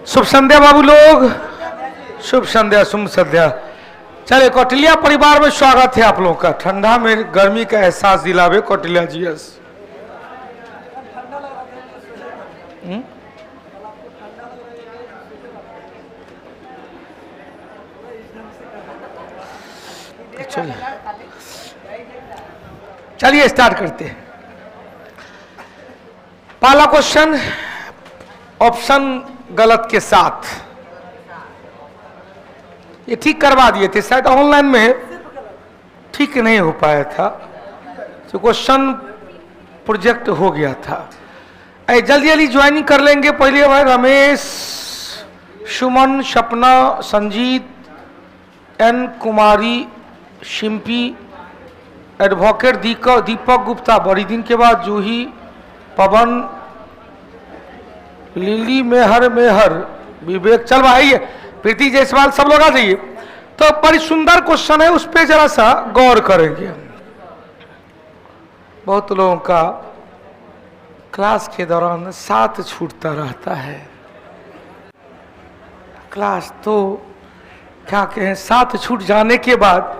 शुभ संध्या बाबू लोग, शुभ संध्या, शुभ संध्या। चले, कौटिल्या परिवार में स्वागत है आप लोगों का। ठंडा में गर्मी का एहसास दिलावे कौटिल्या जी। चलिए स्टार्ट करते हैं। पहला क्वेश्चन ऑप्शन गलत के साथ, ये ठीक करवा दिए थे, शायद ऑनलाइन में ठीक नहीं हो पाया था, तो क्वेश्चन प्रोजेक्ट हो गया था। जल्दी जल्दी ज्वाइनिंग कर लेंगे। पहले भाई रमेश, सुमन, सपना, संजीत, एन कुमारी, शिम्पी, एडवोकेट दीपक गुप्ता, बड़ी दिन के बाद जूही, पवन, लिली, मेहर, विवेक। चल भाई, प्रीति जायसवाल, सब लोग आ जाइए। तो बड़ी सुंदर क्वेश्चन है, उस पर जरा सा गौर करेंगे। बहुत लोगों का क्लास के दौरान साथ छूटता रहता है। क्लास तो क्या कहें, साथ छूट जाने के बाद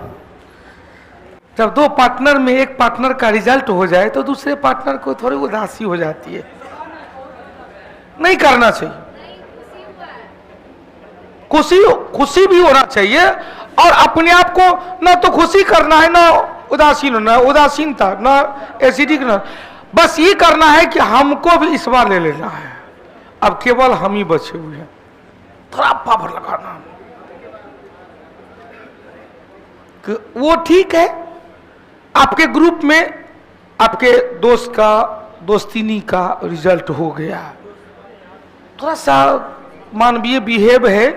जब दो पार्टनर में एक पार्टनर का रिजल्ट हो जाए तो दूसरे पार्टनर को थोड़ी उदासी हो जाती है। नहीं करना चाहिए, खुशी भी होना चाहिए, और अपने आप को ना तो खुशी करना है ना उदासीन होना है, उदासीनता ना एसिडिक ना, बस ये करना है कि हमको भी इस बार ले लेना है। अब केवल हम ही बचे हुए हैं, थोड़ा पावर लगाना। वो ठीक है, आपके ग्रुप में आपके दोस्त का, दोस्तिनी का रिजल्ट हो गया, थोड़ा सा मानवीय बिहेव है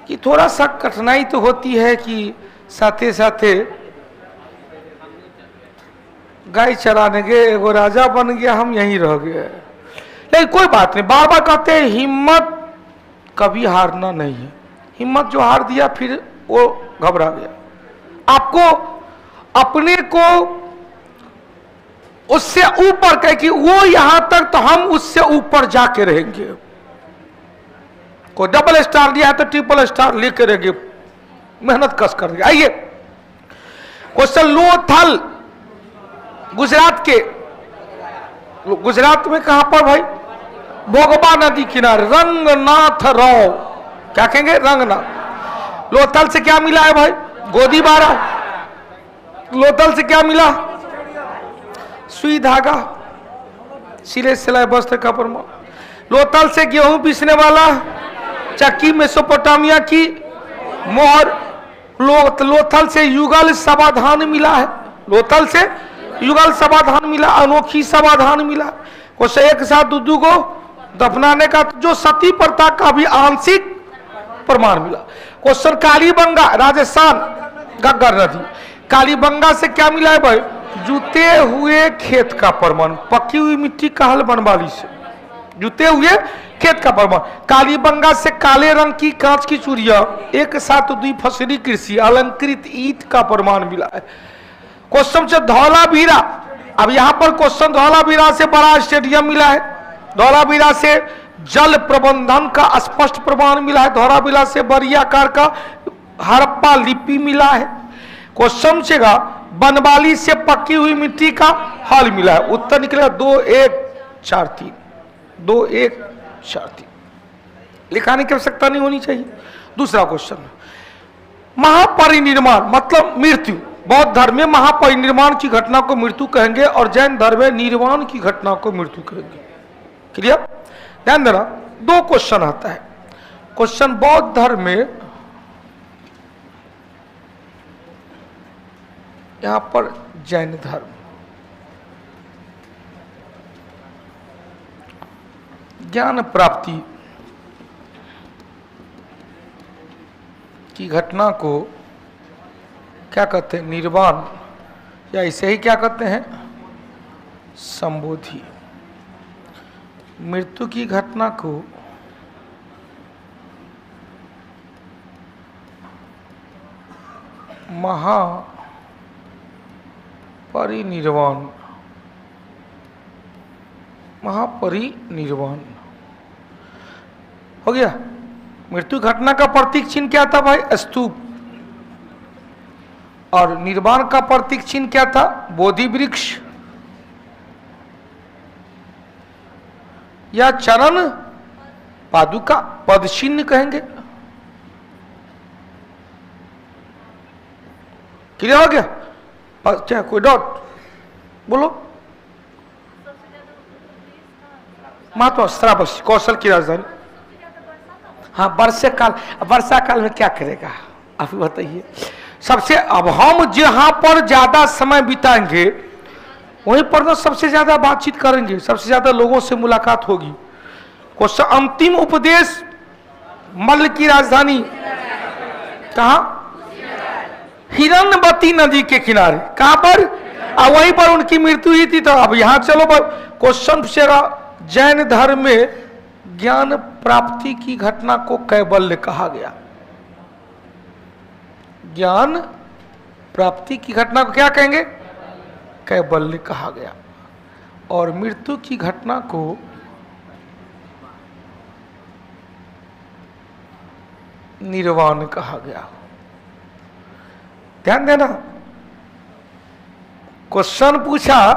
कि थोड़ा सा कठिनाई तो होती है कि साथे साथे गाय चराने गए, वो राजा बन गया, हम यहीं रह गए। लेकिन कोई बात नहीं, बार बार कहते हैं हिम्मत कभी हारना नहीं है। हिम्मत जो हार दिया फिर वो घबरा गया। आपको अपने को उससे ऊपर कहे कि वो यहां तक, तो हम उससे ऊपर जाके रहेंगे। कोई डबल स्टार दिया है तो ट्रिपल स्टार लेके रहेंगे, मेहनत कस कर। आइए क्वेश्चन, लोथल गुजरात के, गुजरात में कहां पर भाई? भोगबा नदी किनारे, रंगनाथ राव, क्या कहेंगे, रंगनाथ। लोथल से क्या मिला है भाई? गोदी बारा। लोथल से क्या मिला? सुई धागा, सिले सिलाई वस्त्र का प्रमाण। लोथल से गेहूं पीसने वाला चक्की, मेसोपोटामिया की मोहर। लोथल से युगल समाधान मिला है। लोथल से युगल समाधान मिला, अनोखी समाधान मिला। कुछ एक साथ दूधू को दफनाने का, जो सती प्रथा का भी आंशिक प्रमाण मिला। क्वेश्चन, कालीबंगा, राजस्थान, घग्गर नदी। कालीबंगा से क्या मिला है भाई? जूते हुए खेत का प्रमाण, पकी हुई मिट्टी का हल बनवाली से जूते हुए खेत का प्रमाण। कालीबंगा से काले रंग की कांच की चूड़ियां, एक साथ द्विफसली कृषि, अलंकृत ईंट का प्रमाण मिला है। क्वेश्चन से धौलावीरा, अब यहां पर क्वेश्चन, धौलावीरा से बड़ा स्टेडियम मिला है। धौलावीरा से जल प्रबंधन का स्पष्ट प्रमाण मिला है। धौलावीरा से बड़ी आकार का हड़प्पा लिपि मिला है। क्वेश्चन से बनवाली से पकी हुई मिट्टी का हल मिला है। उत्तर निकलेगा 2 1 4 3, 2 1 4 3। लिखाने की आवश्यकता नहीं होनी चाहिए। दूसरा क्वेश्चन, महापरिनिर्वाण मतलब मृत्यु। बौद्ध धर्म में महापरिनिर्वाण की घटना को मृत्यु कहेंगे, और जैन धर्म में निर्वाण की घटना को मृत्यु कहेंगे। क्लियर? ध्यान देना, 2 क्वेश्चन आता है। क्वेश्चन बौद्ध धर्म में, यहां पर जैन धर्म, ज्ञान प्राप्ति की घटना को क्या कहते हैं? निर्वाण, या इसे ही क्या कहते हैं? संबोधि। मृत्यु की घटना को महापरिनिर्वाण, महापरिनिर्वाण। हो गया। मृत्यु घटना का प्रतीक चिन्ह क्या था भाई? स्तूप। और निर्वाण का प्रतीक चिन्ह क्या था? बोधि वृक्ष या चरण पादुका, पद चिन्ह कहेंगे। क्लियर हो गया? क्या कोई डाउट? बोलो। महात्मा श्रावस्ती, कौशल की राजधानी। हाँ, वर्षा काल। वर्षा काल में क्या करेगा आप बताइए? सबसे, अब हम जहां पर ज्यादा समय बिताएंगे वहीं पर ना सबसे ज्यादा बातचीत करेंगे, सबसे ज्यादा लोगों से मुलाकात होगी। क्वेश्चन, अंतिम उपदेश मल्ल की राजधानी कहां? हिरण्यवती नदी के किनारे। कहां पर? वहीं पर उनकी मृत्यु हुई थी। तो अब यहां चलो क्वेश्चन पूछेगा, जैन धर्म में ज्ञान प्राप्ति की घटना को कैवल्य कहा गया। ज्ञान प्राप्ति की घटना को क्या कहेंगे? कैवल्य कहा गया। और मृत्यु की घटना को निर्वाण कहा गया। ध्यान देना, क्वेश्चन पूछा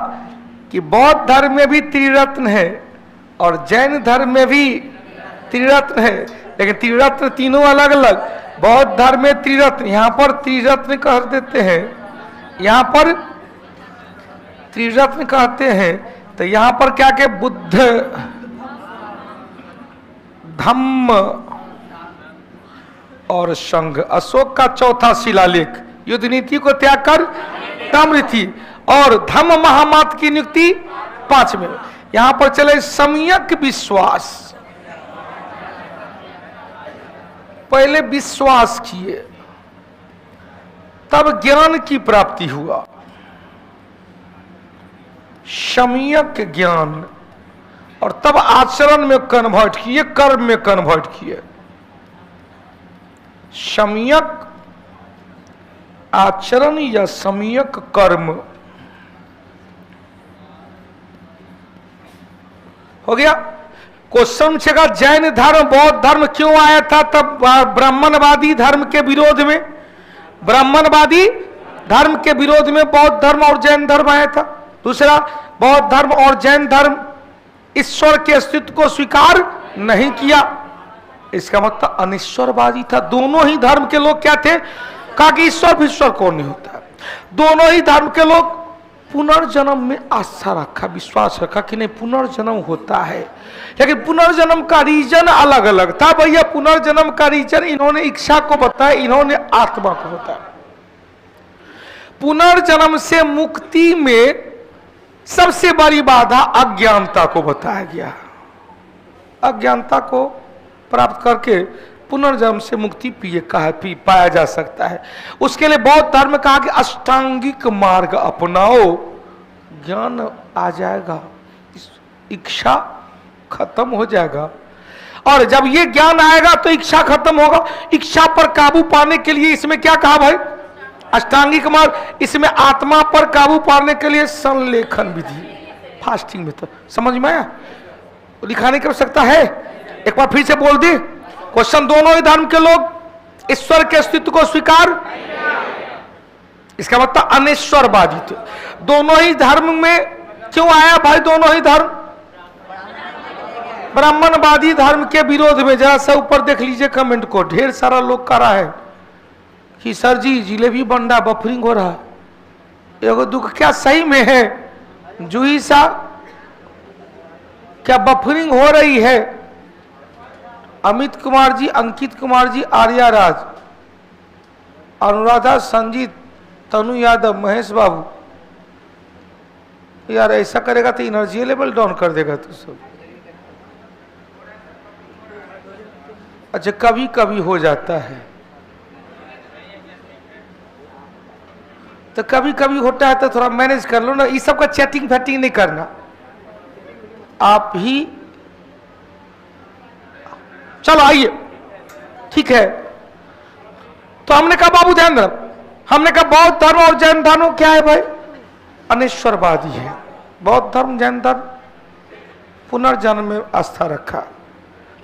कि बौद्ध धर्म में भी त्रिरत्न है और जैन धर्म में भी त्रिरत्न है, लेकिन त्रिरत्न तीनों अलग अलग। बौद्ध धर्म में त्रिरत्न, यहां पर त्रिरत्न कह देते हैं, यहां पर त्रिरत्न कहते हैं। तो यहां पर क्या के? बुद्ध, धम्म और संघ। अशोक का चौथा शिलालेख, युद्ध नीति को त्याग कर ताम्रथी, और धम्म महामत की नियुक्ति 5 में। यहां पर चले सम्यक विश्वास। पहले विश्वास किए तब ज्ञान की प्राप्ति हुआ। सम्यक ज्ञान, और तब आचरण में कन्वर्ट किए, कर्म में कन्वर्ट किए। सम्यक आचरण या सम्यक कर्म। हो गया। क्वेश्चन छेगा, जैन धर्म बौद्ध धर्म क्यों आया था? तब ब्राह्मणवादी धर्म के विरोध में, ब्राह्मणवादी धर्म के विरोध में बौद्ध धर्म और जैन धर्म आया था। दूसरा, बौद्ध धर्म और जैन धर्म ईश्वर के अस्तित्व को स्वीकार नहीं किया, इसका मतलब अनिश्वरवादी था। दोनों ही धर्म के लोग क्या थे? कहा कि ईश्वर ईश्वर कौन नहीं होता। दोनों ही धर्म के लोग पुनर्जन्म में आस्था रखा, विश्वास रखा कि नहीं पुनर्जन्म होता है, लेकिन पुनर्जन्म का रीजन अलग अलग था। भैया पुनर्जन्म का रीजन इन्होंने इच्छा को बताया, इन्होंने आत्मा को बताया। पुनर्जन्म से मुक्ति में सबसे बड़ी बाधा अज्ञानता को बताया गया। अज्ञानता को प्राप्त करके पुनर्जन्म से मुक्ति पाया जा सकता है। उसके लिए बौद्ध धर्म कहा कि अष्टांगिक मार्ग अपनाओ, ज्ञान आ जाएगा, इच्छा खत्म हो जाएगा। और जब ये ज्ञान आएगा तो इच्छा खत्म होगा। इच्छा पर काबू पाने के लिए इसमें क्या कहा भाई? अष्टांगिक मार्ग। इसमें आत्मा पर काबू पाने के लिए संलेखन विधि, फास्टिंग में। तो समझ में आया? दिखाने की आवश्यकता है? एक बार फिर से बोल दी। क्वेश्चन, दोनों ही धर्म के लोग ईश्वर के अस्तित्व को स्वीकार, इसका मतलब अनिश्वरवादी थे। दोनों ही धर्म में क्यों आया भाई? दोनों ही धर्म ब्राह्मणवादी धर्म के विरोध में। जरा सा ऊपर देख लीजिए कमेंट को, ढेर सारा लोग कर रहा है कि सर जी जिलेबी बंडा बफरिंग हो रहा है। एगो दुख क्या सही में है जूही सा? क्या बफरिंग हो रही है? अमित कुमार जी, अंकित कुमार जी, आर्या राज, अनुराधा, संजीत, तनु यादव, महेश बाबू। यार ऐसा करेगा तो एनर्जी लेवल डाउन कर देगा तो सब। अच्छा, कभी कभी हो जाता है, तो कभी कभी होता है तो थोड़ा मैनेज कर लो ना। इस सब का चैटिंग फैटिंग नहीं करना आप ही। चलो आइए, ठीक है। तो हमने कहा बाबू ध्यान रख, हमने कहा बौद्ध धर्म और जैन धर्म क्या है भाई? अनिश्वरवादी है। बौद्ध धर्म जैन धर्म पुनर्जन्म में आस्था रखा,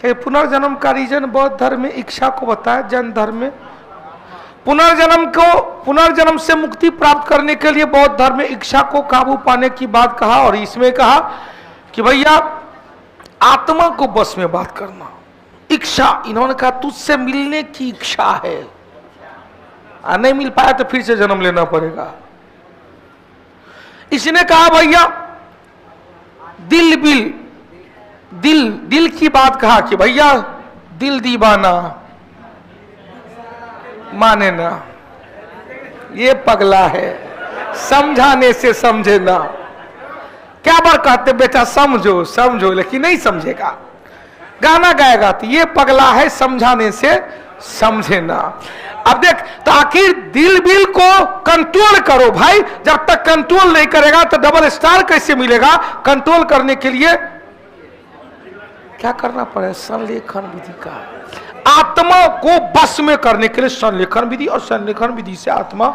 पुनर्जन्म का रीजन बौद्ध धर्म में इच्छा को बताया, जैन धर्म में पुनर्जन्म से मुक्ति प्राप्त करने के लिए बौद्ध धर्म में इच्छा को काबू पाने की बात कहा, और इसमें कहा कि भैया आत्मा को बस में बात करना। इच्छा, इन्होंने कहा तुझसे मिलने की इच्छा है, नहीं मिल पाया तो फिर से जन्म लेना पड़ेगा। इसने कहा भैया दिल की बात कहा कि भैया दिल दीवाना माने ना, ये पगला है, समझाने से समझे ना। क्या बार कहते बेटा समझो समझो, लेकिन नहीं समझेगा, गाना गाएगा तो ये पगला है, समझाने से समझे ना। अब देख, तो आखिर दिल को कंट्रोल करो भाई, जब तक कंट्रोल नहीं करेगा तो डबल स्टार कैसे मिलेगा? कंट्रोल करने के लिए क्या करना पड़े? संलेखन विधि का, आत्मा को बस में करने के लिए संलेखन विधि, और संलेखन विधि से आत्मा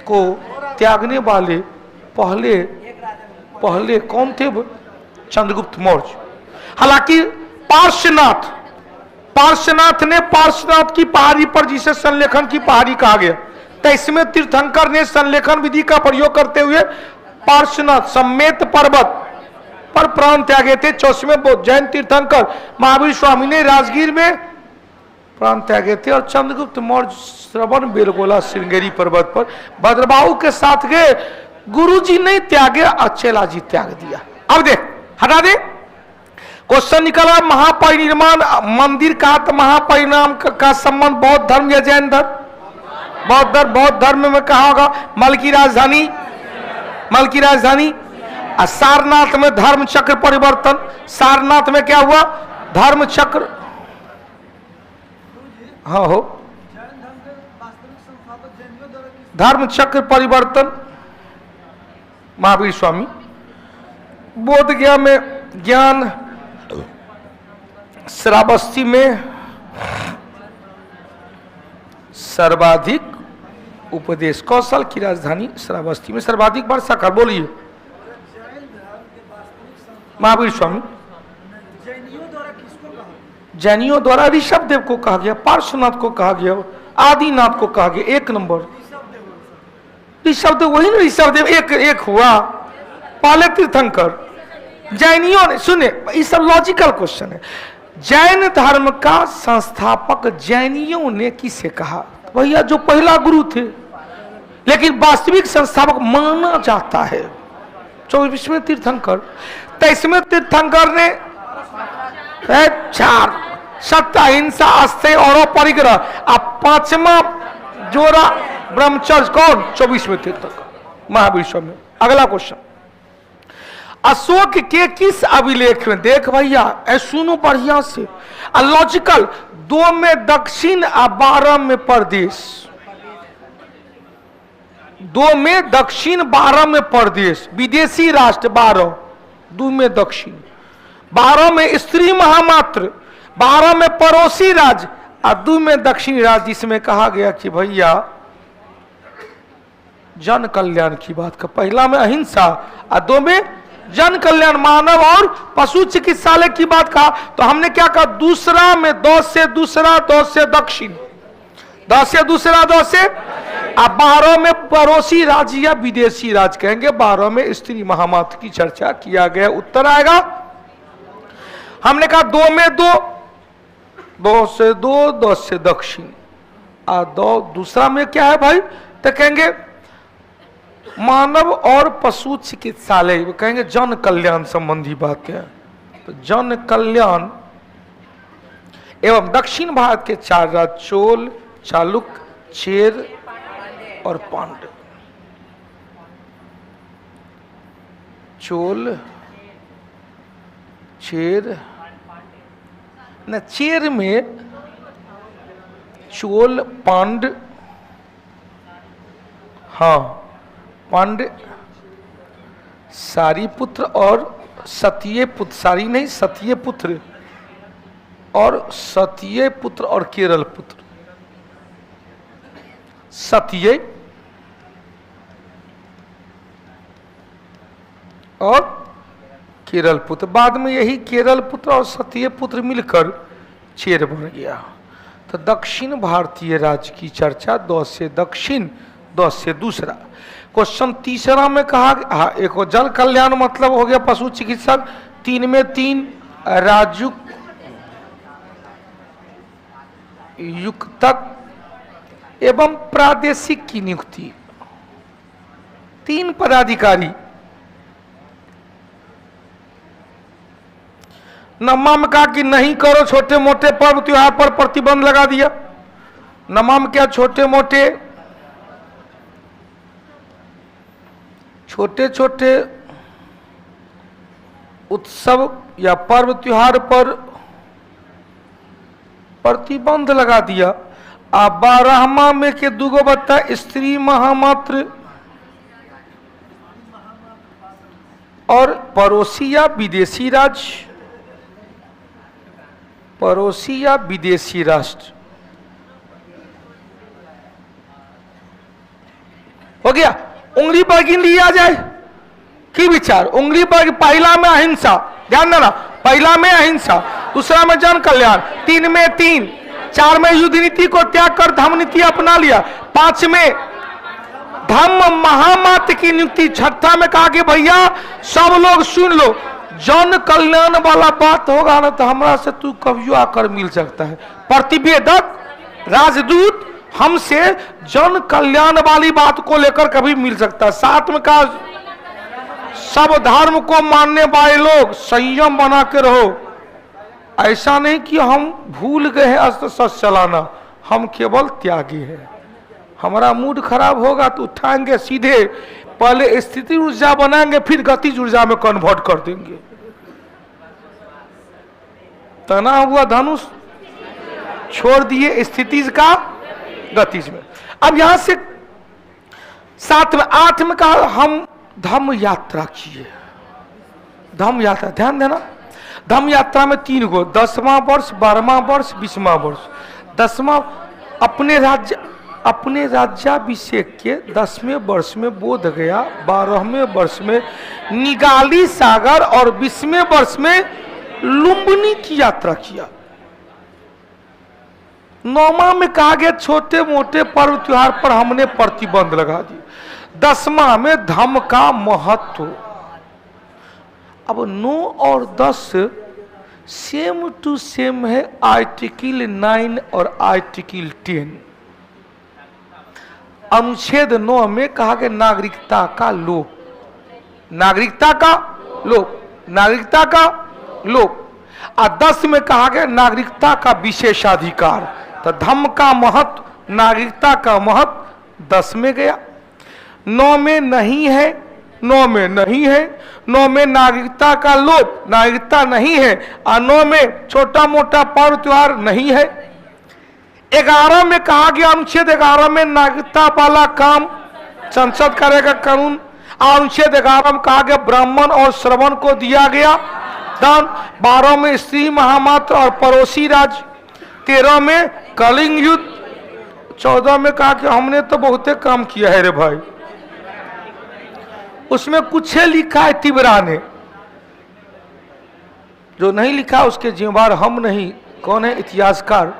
को त्यागने वाले पहले कौन थे? चंद्रगुप्त मौर्य। हालांकि पार्श्वनाथ ने पार्श्वनाथ की पहाड़ी पर, जिसे संलेखन की पहाड़ी कहा गया, तो इसमें तीर्थंकर ने संलेखन विधि का प्रयोग करते हुए पार्श्वनाथ समेत पर्वत पर प्राण त्यागे थे। 84वें बौद्ध जैन तीर्थंकर महावीर स्वामी ने राजगीर में प्राण त्यागे थे, और चंद्रगुप्त मौर्य श्रवण बेलगोला श्रृंगेरी पर्वत पर भद्रबाहु के साथ गए। गुरुजी नहीं त्यागे, अचेला जी त्याग दिया। अब देख, हटा दे, क्वेश्चन निकला महापरिनिर्वाण मंदिर का, तो महापरिणाम का संबंध बौद्ध धर्म या जैन धर्म? बौद्ध धर्म में कहा होगा मल की राजधानी। सारनाथ में धर्म चक्र परिवर्तन, सारनाथ में क्या हुआ? धर्म चक्र, हाँ हो, धर्म चक्र परिवर्तन महावीर स्वामी। बोध गया में ज्ञान, श्रावस्ती में सर्वाधिक उपदेश, कौशल की राजधानी श्रावस्ती में सर्वाधिक वर्षा कर, बोलिए महावीर स्वामी। जैनियों द्वारा ऋषभ देव को कहा गया, पार्श्वनाथ को कहा गया, आदिनाथ को कहा गया। एक नंबर ऋषभ देव, वही ना ऋषभ देव एक हुआ, पहले तीर्थंकर। जैनियों ने, सुने ये सब लॉजिकल क्वेश्चन है, जैन धर्म का संस्थापक जैनियों ने किसे कहा? भैया जो पहला गुरु थे, लेकिन वास्तविक संस्थापक माना जाता है 24वें तीर्थंकर। 23वें तीर्थंकर ने 4 सत्य, अहिंसा, अस्तेय और परिग्रह, अब 5वां जोड़ा ब्रह्मचर्य। कौन? 24वें तीर्थंकर महावीर स्वामी। अगला क्वेश्चन, अशोक के किस अभिलेख में? देख भैया सुनो बढ़िया से, लॉजिकल। 2 में दक्षिण और 12 में प्रदेश, 2 में दक्षिण 12 में प्रदेश, विदेशी राष्ट्र 12, 2 में दक्षिण, 12 में स्त्री महामात्र, 12 में पड़ोसी राज्य और 2 में दक्षिणी राज्य, जिसमें कहा गया कि भैया जन कल्याण की बात का। पहला में अहिंसा और 2 में जन कल्याण, मानव और पशु चिकित्सालय की बात कहा। तो हमने क्या कहा? दूसरा में 2 से दूसरा, 2 से दक्षिण, 2 से दूसरा, 2 से, अब 12 में पड़ोसी राज्य या विदेशी राज्य कहेंगे, 12 में स्त्री महामात्र की चर्चा किया गया। उत्तर आएगा, हमने कहा 2 में 2, 2 से 2, 2 से दक्षिण, और 2 दूसरा में क्या है भाई? तो कहेंगे मानव और पशु चिकित्सालय, कहेंगे जन कल्याण संबंधी बातें। तो जन कल्याण एवं दक्षिण भारत के 4 राज्य चोल, चालुक्य, चेर और पांड्य। चोल, चेर न, चेर में चोल, पांड्य, हाँ पांड्य, सारीपुत्र और सतीय पुत्र, सारी नहीं सतीय पुत्र, और सतीय पुत्र और केरल पुत्र। सतीय और केरल पुत्र, बाद में यही केरल पुत्र और सतीय पुत्र मिलकर चेर बन गया। तो दक्षिण भारतीय राज्य की चर्चा 10 से दक्षिण 10 से दूसरा। क्वेश्चन तीसरा में कहा, हाँ एक जल कल्याण मतलब हो गया पशु चिकित्सक, 3 में 3 राजयुक्त युक्तक एवं प्रादेशिक की नियुक्ति, 3 पदाधिकारी। नमा में कहा कि नहीं करो, छोटे मोटे पर्व त्योहार पर प्रतिबंध लगा दिया। नमा में क्या छोटे छोटे उत्सव या पर्व त्योहार पर प्रतिबंध लगा दिया। 12वां में के 2 बता स्त्री महामात्र और पड़ोसी या विदेशी राज्य, पड़ोसी या विदेशी राष्ट्र। हो गया। उंगली पर गिन लिया जाए की विचार, उंगली पर। पहला में अहिंसा, ध्यान देना, पहला में अहिंसा, दूसरा में जन कल्याण, 3 में 3, 4 में युद्ध नीति को त्याग कर धम्म नीति अपना लिया, 5 में धम्म महामात्र की नियुक्ति, 6ठा में कहा कि भैया सब लोग सुन लो, जन कल्याण वाला बात होगा ना तो हमरा से तू कभी आकर मिल सकता है। प्रतिवेदक राजदूत हमसे जन कल्याण वाली बात को लेकर कभी मिल सकता है। 7 में कहा सब धर्म को मानने वाले लोग संयम बना के रहो, ऐसा नहीं कि हम भूल गए हैं अस्त्र शस्त्र चलाना, हम केवल त्यागी हैं। हमारा मूड खराब होगा तो उठाएंगे सीधे, पहले स्थिति ऊर्जा बनाएंगे फिर गतिज ऊर्जा में कन्वर्ट कर देंगे। तना हुआ धनुष छोड़ दिए स्थिति का गतिज में। अब यहां से 7 में 8 में कहा हम धम्म यात्रा किए। धम्म यात्रा ध्यान देना, धम्म यात्रा में 3 गो, 10वां वर्ष, 12वां वर्ष, 20वां वर्ष। 10वां अपने राज्याभिषेक के 10वें वर्ष में बोध गया, 12वें वर्ष में निगाली सागर और 20वें वर्ष में लुम्बिनी की यात्रा किया। 9वां में कहा गया छोटे मोटे पर्व त्योहार पर हमने प्रतिबंध लगा दिया। 10वां में धम्म का महत्व। अब 9 और 10 सेम टू सेम है, आर्टिकल 9 और आर्टिकल 10। अनुच्छेद 9 में कहा गया नागरिकता का लोप, नागरिकता का लोप, नागरिकता का लोप। और 10 में कहा गया नागरिकता का विशेषाधिकार। तो धम्म का महत्व, नागरिकता का महत्व 10 में गया। 9 में नहीं है, 9 में नहीं है, 9 में नागरिकता का लोप, नागरिकता नहीं है, और 9 में छोटा मोटा पर्व त्योहार नहीं है। 11 में कहा गया अनुच्छेद 11 में नागरिकता वाला काम संसद करेगा कानून। अनुच्छेद 11 में कहा गया ब्राह्मण और श्रवण को दिया गया दान। 12 में स्त्री महामात्र और पड़ोसी राज्य। 13 में कलिंग युद्ध। 14 में कहा कि हमने तो बहुते काम किया है रे भाई, उसमें कुछ है लिखा है तिबरा ने, जो नहीं लिखा उसके जिम्मेवार हम नहीं। कौन है? इतिहासकार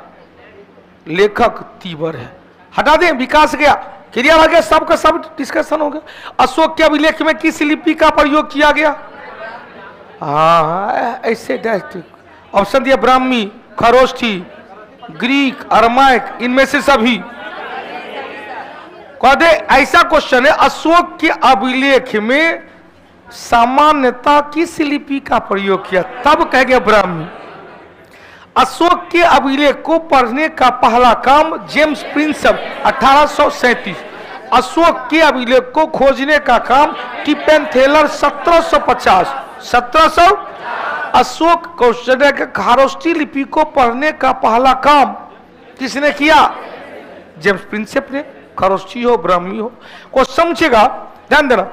लेखक तीवर है। हटा दें, विकास गया, क्रिया आ गया, सबका सब डिस्कशन हो गया। अशोक के अभिलेख में किस लिपि का प्रयोग किया गया? हाँ ऐसे डायरेक्ट ऑप्शन दिया, ब्राह्मी, खरोष्ठी, ग्रीक, अरमाइक, इनमें से सभी। कह दे ऐसा क्वेश्चन है, अशोक के अभिलेख में सामान्यता किस लिपि का प्रयोग किया? तब कह गया ब्राह्मी। अशोक के अभिलेख को पढ़ने का पहला काम जेम्स प्रिंसप 1837। अशोक के अभिलेख को खोजने का काम टिपेंथेलर 1750। 1700 अशोक कौशल्या के खारोष्ठी लिपि को पढ़ने का पहला काम किसने किया? जेम्स प्रिंसप ने। खारोष्ठी हो ब्राह्मी हो, को समझेगा, ध्यान देना।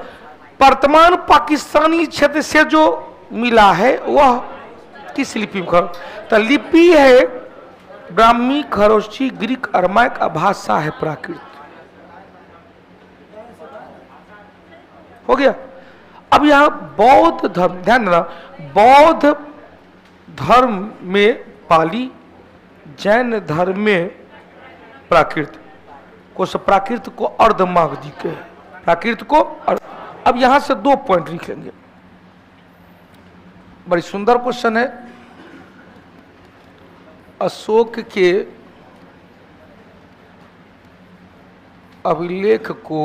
वर्तमान पाकिस्तानी क्षेत्र से जो मिला है वह किस लिपि में? तो लिपि है ब्राह्मी, खरोष्ठी, ग्रीक, अरमाइक, भाषा है प्राकृत। हो गया। अब यहां बौद्ध धर्म, ध्यान देना, बौद्ध धर्म में पाली, जैन धर्म में प्राकृत को प्राकृत को अर्धमाग दी के प्राकृत को अब यहां से 2 पॉइंट लिख लेंगे। बड़ी सुंदर क्वेश्चन है। अशोक के अभिलेख को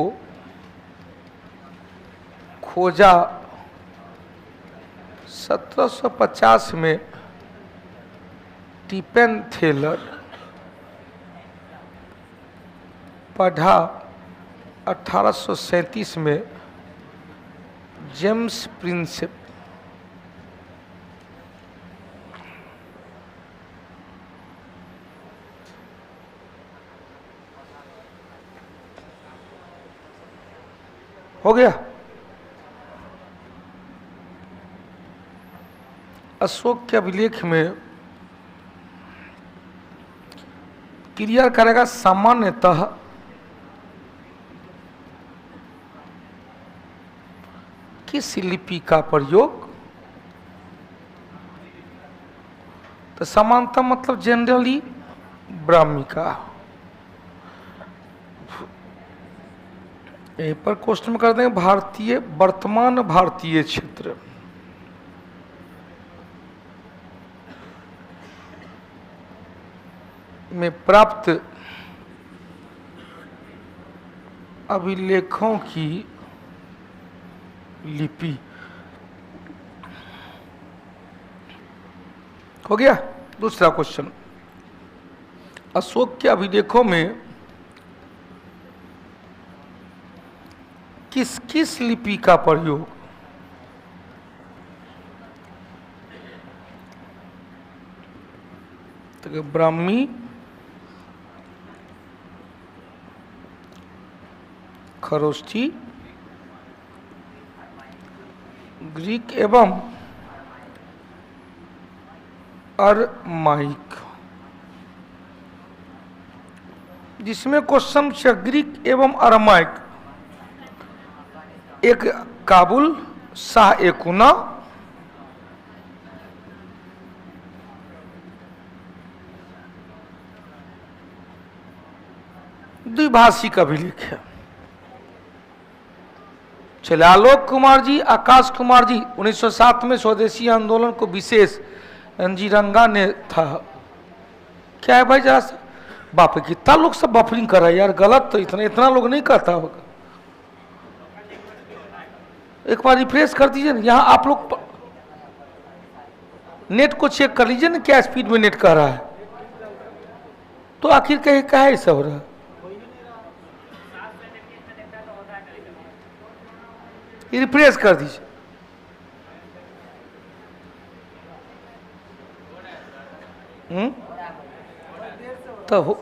खोजा 1750 में टिपेन थेलर, पढ़ा 1837 में जेम्स प्रिंसेप। हो गया। अशोक के अभिलेख में क्लियर करेगा सामान्यतः किस लिपि का प्रयोग, तो समानता मतलब जनरली ब्राह्मी का। यहीं पर क्वेश्चन कर देंगे भारतीय वर्तमान भारतीय क्षेत्र में प्राप्त अभिलेखों की लिपि। हो गया। दूसरा क्वेश्चन, अशोक के अभिलेखों में किस किस लिपि का प्रयोग, तो ब्राह्मी, खरोष्ठी, ग्रीक एवं अरमाइक। जिसमें क्वेश्चन से ग्रीक एवं अरमाइक, एक काबुल शाह एकुना, द्विभाषिक अभिलेख है। चले, आलोक कुमार जी, आकाश कुमार जी 1907 में स्वदेशी आंदोलन को विशेष अंजीरंगा ने था। क्या है भाई, जरा सा बाप कितना लोग सब बफरिंग कर रहा है यार, गलत तो इतना लोग नहीं करता होगा। एक बार रिफ्रेश कर दीजिए ना, यहाँ आप लोग नेट को चेक कर लीजिए ना, क्या स्पीड में नेट कर रहा है। तो आखिर कहे क्या है ऐसा हो रहा है, रिफ्रेश कर दीजिए। तो हो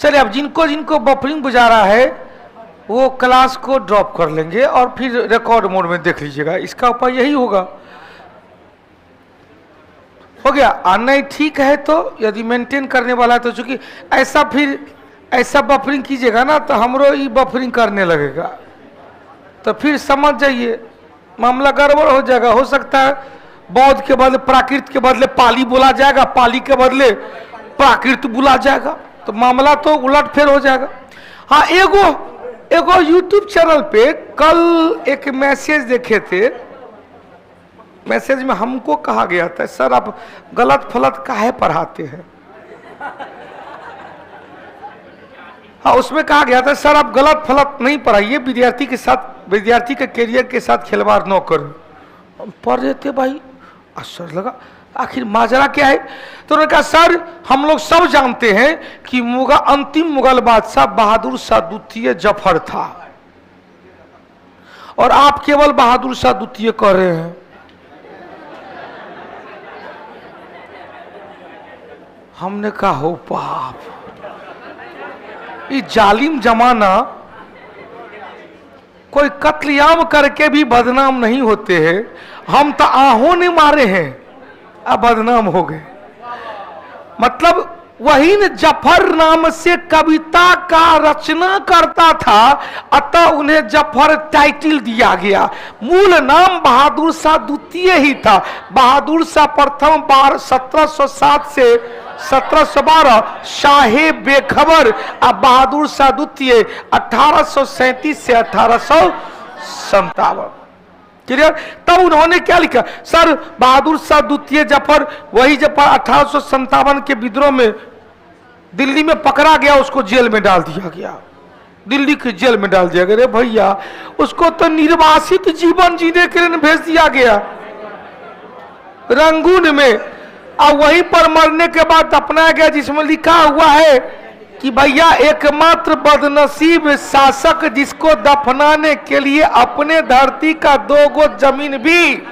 चलिए, अब जिनको जिनको बफरिंग बुझा रहा है वो क्लास को ड्रॉप कर लेंगे और फिर रिकॉर्ड मोड में देख लीजिएगा। इसका उपाय यही होगा। हो गया। नहीं ठीक है तो यदि मेंटेन करने वाला है तो, चूंकि ऐसा फिर ऐसा बफरिंग कीजिएगा ना तो हमरो ही बफरिंग करने लगेगा, तो फिर समझ जाइए मामला गड़बड़ हो जाएगा। हो सकता है बौद्ध के बदले प्राकृत के बदले पाली बोला जाएगा, पाली के बदले प्राकृत बोला जाएगा, तो मामला तो उलट फेर हो जाएगा। हाँ, एगो यूट्यूब चैनल पे कल एक मैसेज देखे थे। मैसेज में हमको कहा गया था, सर आप गलत फलत काहे पढ़ाते हैं। हाँ, उसमें कहा गया था सर आप गलत फलत नहीं पढ़ाइए, विद्यार्थी के साथ, विद्यार्थी के कैरियर के साथ खिलवाड़ न करो। पढ़ रहे थे भाई, आश्चर्य लगा आखिर माजरा क्या है। तो उन्होंने कहा सर हम लोग सब जानते हैं कि अंतिम मुगल बादशाह बहादुर शाह द्वितीय जफर था, और आप केवल बहादुर शाह द्वितीय कह रहे हैं। हमने कहा हो बाप, ये जालिम जमाना, कोई कत्लेआम करके भी बदनाम नहीं होते हैं। हम तो आहों ने मारे हैं, अब बदनाम हो गए। मतलब वही ने जफर नाम से कविता का रचना करता था, अतः उन्हें जफर टाइटल दिया गया। मूल नाम बहादुर शाह द्वितीय ही था। बहादुर शाह प्रथम बार 1707 से 1712 शाहे बेखबर, अब बहादुर शाह द्वितीय 1837 से 1857। क्लियर? तब उन्होंने क्या लिखा? सर बहादुर शाह द्वितीय जफर, वही जफर 1857 के विद्रोह में दिल्ली में पकड़ा गया, उसको जेल में डाल दिया गया, दिल्ली की जेल में डाल दिया गया। अरे भैया, उसको तो निर्वासित जीवन जीने के लिए भेज दिया गया रंगून में, और वहीं पर मरने के बाद अपनाया गया, जिसमें लिखा हुआ है कि भैया एकमात्र बदनसीब शासक जिसको दफनाने के लिए अपने धरती का 2 गो जमीन भी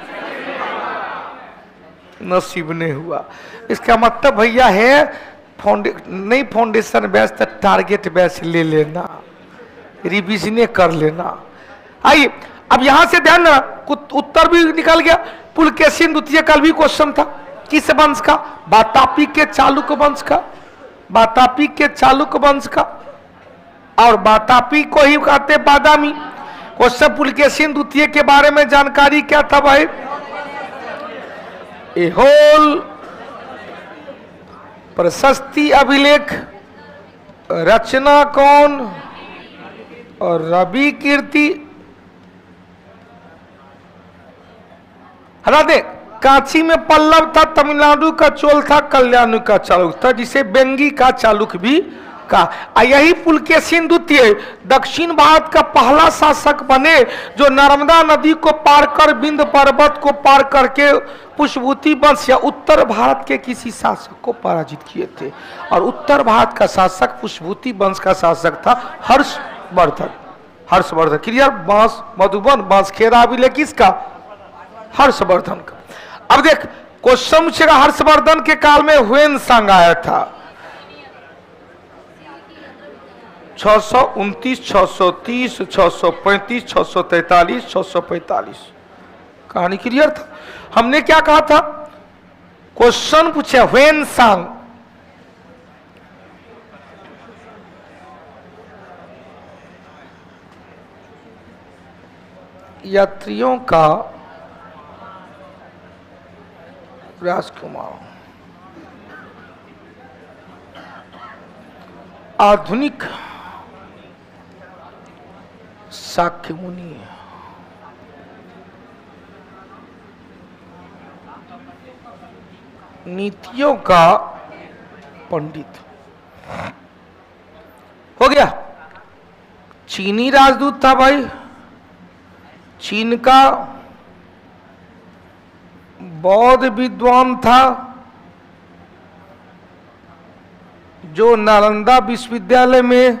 नसीब नहीं हुआ। इसका मतलब भैया है नहीं फाउंडेशन बेस तो टारगेट बेस ले लेना, रिविजन कर लेना। आइए अब यहां से ध्यान ना, उत्तर भी निकल गया। पुलकेशिन द्वितीय का भी क्वेश्चन था, किस वंश का? वातापी के चालुक्य वंश का, वातापी के चालुक्य वंश का, और वातापी को ही कहते बादामी। क्वेश्चन पुलकेशिन द्वितीय के बारे में जानकारी क्या था भाई? एहोल प्रशस्ति अभिलेख रचना कौन? और रवि कीर्ति। हटा दे, कांची में पल्लव था, तमिलनाडु का चोल था, कल्याण का चालुक्य था, जिसे बेंगी का चालुक्य भी कहा। यही पुलकेशिन द्वितीय दक्षिण भारत का पहला शासक बने जो नर्मदा नदी को पार कर विंध्य पर्वत को पार करके पुष्पभूति वंश या उत्तर भारत के किसी शासक को पराजित किए थे। और उत्तर भारत का शासक पुष्पभूति वंश का शासक था हर्षवर्धन। हर्षवर्धन क्लियर? बांस मधुबन बांसखेड़ा अभिलेख किसका? हर्षवर्धन का। अब देख क्वेश्चन पूछेगा, हर्षवर्धन के काल में ह्वेनसांग आया था 629, 630, 635, 643, 645। कहानी क्लियर था? हमने क्या कहा था? क्वेश्चन पूछा ह्वेनसांग, यात्रियों का राजकुमार, आधुनिक शाक्य मुनि, नीतियों का पंडित। हो गया। चीनी राजदूत था भाई, चीन का बौद्ध विद्वान था जो नालंदा विश्वविद्यालय में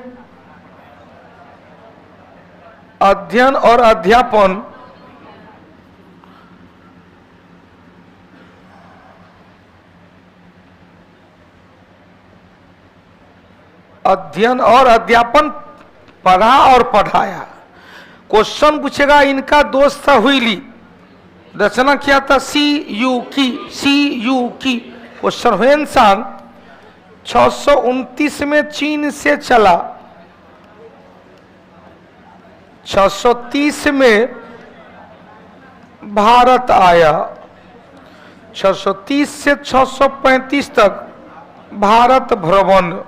अध्ययन और अध्यापन पढ़ा और पढ़ाया। क्वेश्चन पूछेगा, इनका दोस्त था हुइली, रचना किया था CU की। क्वेश्चन ह्वेनसांग 629 में चीन से चला, 630 में भारत आया, 630 से 635 तक भारत भ्रमण,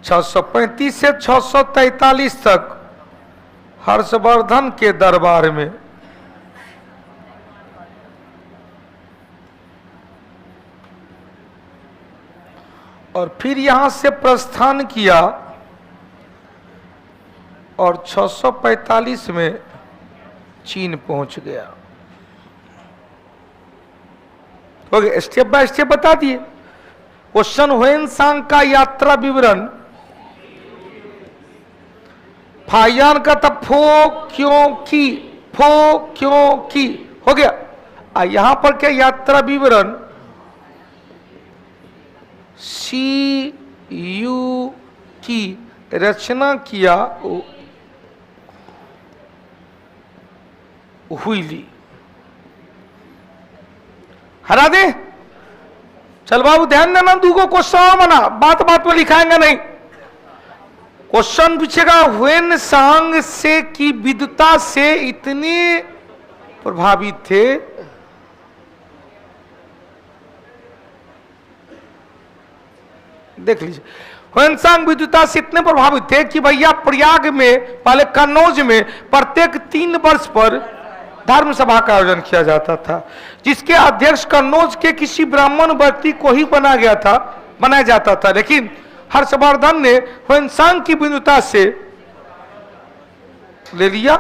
635 से 643 तक हर्षवर्धन के दरबार में, और फिर यहां से प्रस्थान किया और 645 में चीन पहुंच गया। हो गया, स्टेप बाय स्टेप बता दिए। क्वेश्चन ह्वेनसांग का यात्रा विवरण, फायान का था फो क्यों की, हो गया। यहां पर क्या यात्रा विवरण CU की रचना किया हुइली। हरा दे। चल बाबू ध्यान देना, दूगो क्वेश्चन बना, बात बात में लिखाएंगे नहीं। क्वेश्चन पूछेगा व्हेन सांग से की विद्वता से इतने प्रभावित थे, देख लीजिए, ह्वेनसांग विद्वता से इतने प्रभावित थे कि भैया प्रयाग में, पहले कन्नौज में प्रत्येक 3 वर्ष पर धर्म सभा का आयोजन किया जाता था, जिसके अध्यक्ष कन्नौज के किसी ब्राह्मण व्यक्ति को ही बनाया जाता था। लेकिन हर्षवर्धन ने ह्वेनसांग की विद्वता से ले लिया,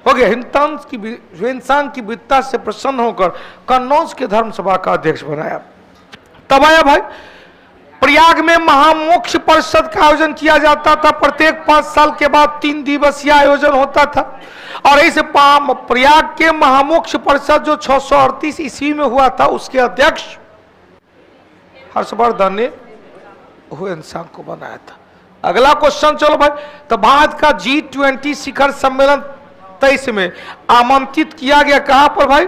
हो गया, ह्वेनसांग की विद्वता से प्रसन्न होकर कन्नौज के धर्म सभा का अध्यक्ष बनाया। तब आया भाई प्रयाग में महामोक्ष परिषद का आयोजन किया जाता था। प्रत्येक 5 साल के बाद 3 दिवसीय आयोजन होता था। और इस प्रयाग के महामोक्ष परिषद जो 638 ईस्वी में हुआ था, उसके अध्यक्ष हर्षवर्धन ने ह्वेनसांग को बनाया था। अगला क्वेश्चन चलो भाई, तो भारत का G20 शिखर सम्मेलन 23 में आमंत्रित किया गया, कहां पर भाई?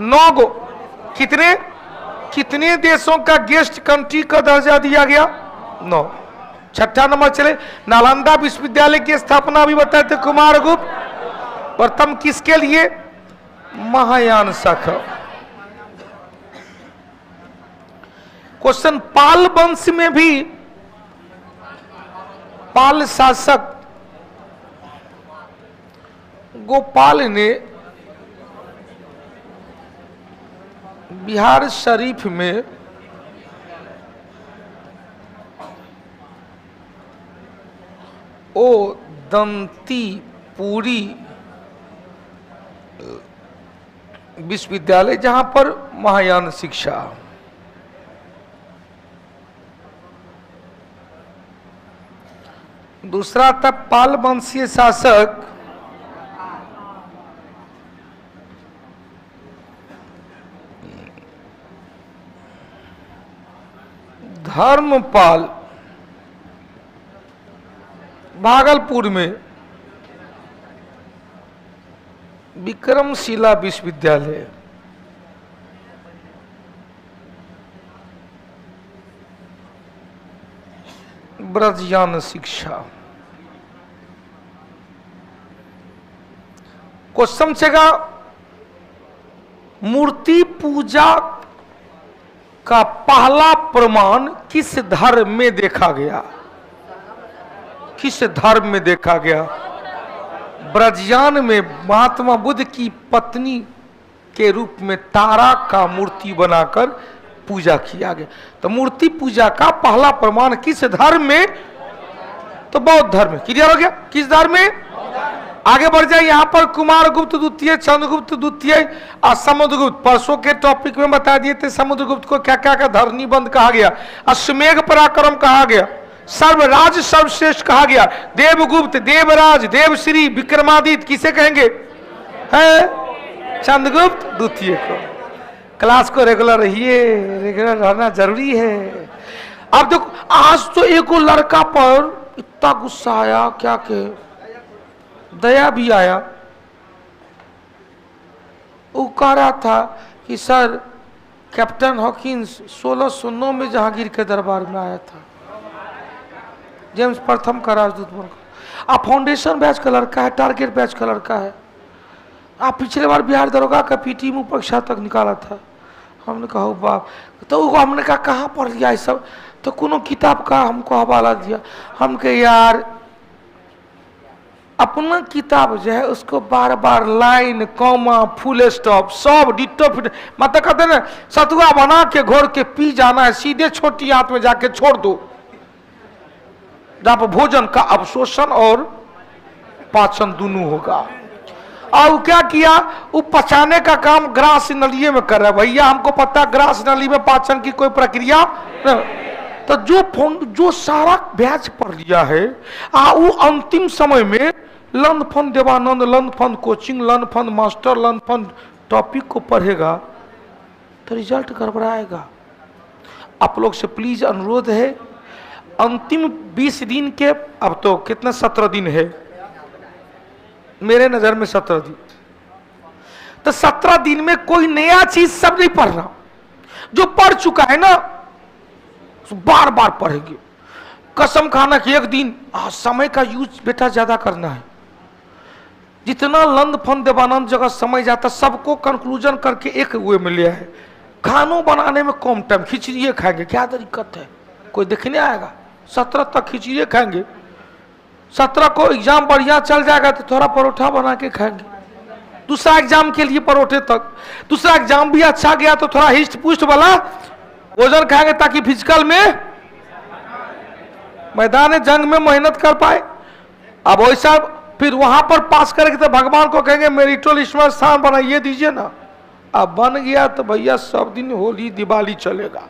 9 गो, कितने देशों का गेस्ट कंट्री का दर्जा दिया गया? 9। छठा नंबर चले, नालंदा विश्वविद्यालय की स्थापना भी बताए थे कुमारगुप्त, प्रथम किसके लिए? महायान शाखा। क्वेश्चन, पाल वंश में भी पाल शासक गोपाल ने बिहार शरीफ में दंतीपुरी विश्वविद्यालय, जहां पर महायान शिक्षा। दूसरा था पाल वंशीय शासक धर्मपाल, भागलपुर में विक्रमशिला विश्वविद्यालय। ब्रजयान शिक्षा। क्वेश्चन छेगा मूर्ति पूजा का पहला प्रमाण किस धर्म में देखा गया? किस धर्म में देखा गया? ब्रजयान में महात्मा बुद्ध की पत्नी के रूप में तारा का मूर्ति बनाकर पूजा किया गया। तो मूर्ति पूजा का पहला प्रमाण किस धर्म में? तो बौद्ध धर्म में। क्लियर हो गया? किस धर्म में? आगे बढ़ जाए, यहां पर कुमारगुप्त द्वितीय, चंद्रगुप्त द्वितीय और समुद्रगुप्त, परसों के टॉपिक में बता दिए थे समुद्रगुप्त को क्या क्या धरनी बंद कहा गया, अश्वमेघ पराक्रम कहा गया, सर्वराज सर्वश्रेष्ठ कहा गया, देवगुप्त, देवराज, देवश्री, विक्रमादित्य किसे कहेंगे? है चंद्रगुप्त द्वितीय को। क्लास को रेगुलर रहिए, रेगुलर रहना जरूरी है। अब देखो, आज तो एक लड़का पर इतना गुस्सा आया, क्या के दया भी आया। वो कह रहा था कि सर कैप्टन हॉकिंस 1609 में जहांगीर के दरबार में आया था, जेम्स प्रथम का राजदूत बनकर। आप फाउंडेशन बैच का लड़का है, टारगेट बैच का लड़का है। आप पिछले बार बिहार दरोगा का पीटी मुँह परीक्षा तक निकाला था। हमने कहा बाप, तो हमने कहा कहाँ पढ़ लिया ये सब? तो कोनो किताब का हमको हवाला दिया। हम कहे यार अपना किताब जो है उसको बार बार लाइन, कॉमा, फुल स्टॉप सब डिटो फिट, मतलब कहते ना सतुआ बना के घोर के पी जाना है, सीधे छोटी हाथ में जाके छोड़ दो, जहां पर भोजन का अवशोषण और पाचन दोनों होगा। और क्या किया, वो पचाने का काम ग्रास नलिये में कर रहा है। भैया हमको पता ग्रास नली में पाचन की कोई प्रक्रिया नहीं। तो जो सारा बैच पढ़ लिया है, वो अंतिम समय में लन फन देवानंद, लन फन कोचिंग, लन फन मास्टर, लन फन टॉपिक को पढ़ेगा तो रिजल्ट गड़बड़ाएगा। आप लोग से प्लीज अनुरोध है, अंतिम 20 दिन के, अब तो कितना 17 दिन है मेरे नजर में, 17 दिन, तो 17 दिन में कोई नया चीज सब नहीं पढ़ना। जो पढ़ चुका है ना बार बार पढ़ेंगे। कसम खाना कि एक दिन समय का यूज बेटा ज्यादा करना है। जितना लंद फंद देवानंद जगह समय जाता सबको कंक्लूजन करके एक वे में लिया है। खानों बनाने में कम टाइम, खिचड़िए खाएंगे, क्या दिक्कत है, कोई देखने आएगा। 17 तक खिचड़िए खाएंगे, 17 को एग्जाम बढ़िया चल जाएगा तो थोड़ा परोठा बना के खाएंगे। दूसरा एग्जाम के लिए परोठे तक, दूसरा एग्जाम भी अच्छा गया तो थोड़ा हिस्ट पुष्ट वाला भोजन खाएंगे ताकि फिजिकल में मैदान जंग में मेहनत कर पाए। अब वैसा फिर वहां पर पास करेंगे तो भगवान को कहेंगे मेरिटो लिस्ट में स्थान बनाइए दीजिए ना। अब बन गया तो भैया सब दिन होली दिवाली चलेगा।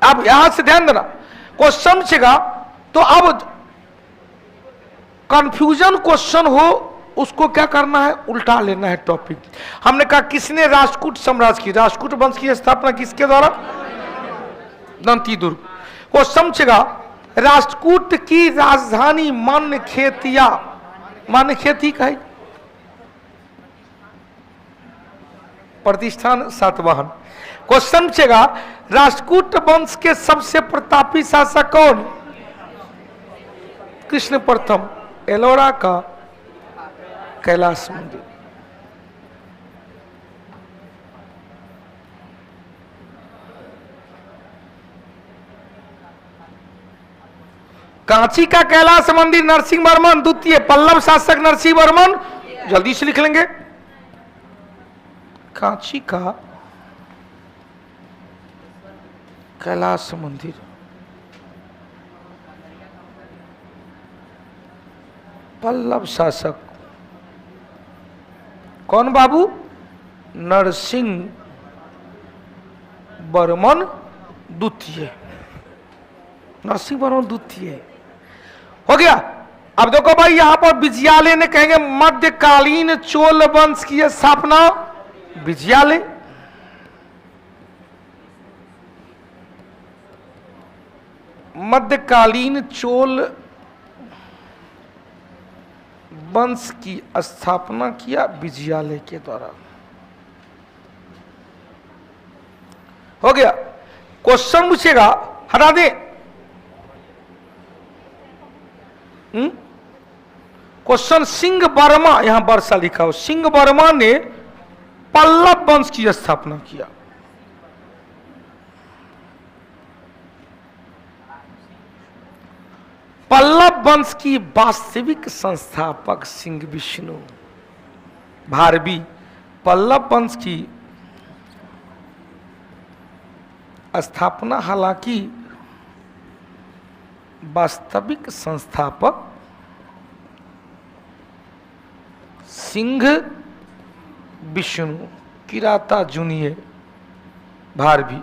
अब यहां से ध्यान देना, क्वेश्चन समझेगा तो अब कंफ्यूजन क्वेश्चन हो उसको क्या करना है, उल्टा लेना है टॉपिक। हमने कहा किसने राष्ट्रकूट साम्राज्य की, राष्ट्रकूट वंश की स्थापना किसके द्वारा, दंती दुर्ग। वो समझेगा राष्ट्रकूट की राजधानी मान्य खेतिया, मान्य खेती का है प्रतिष्ठान सातवाहन। क्वेश्चन पूछेगा राष्ट्रकूट वंश के सबसे प्रतापी शासक कौन, कृष्ण प्रथम, एलोरा का कैलाश मंदिर। कांची का कैलाश मंदिर नरसिंह वर्मन द्वितीय, पल्लव शासक नरसिंह वर्मन, जल्दी से लिख लेंगे। कांची का कैलाश मंदिर पल्लव शासक कौन बाबू, नरसिंह वर्मन द्वितीय, नरसिंह वर्मन द्वितीय हो गया। अब देखो भाई यहां पर विजयालय ने कहेंगे मध्यकालीन चोल वंश की स्थापना, विजयालय। मध्यकालीन चोल वंश की स्थापना किया विजयालय के द्वारा, हो गया। क्वेश्चन पूछेगा, हटा दे क्वेश्चन, सिंह वर्मा, यहां वर्षा लिखा हो, सिंह वर्मा ने पल्लव वंश की स्थापना किया। पल्लव वंश की वास्तविक संस्थापक सिंह विष्णु भारवी, पल्लव वंश की स्थापना हालांकि वास्तविक संस्थापक सिंह विष्णु किराता जूनियर भारवी,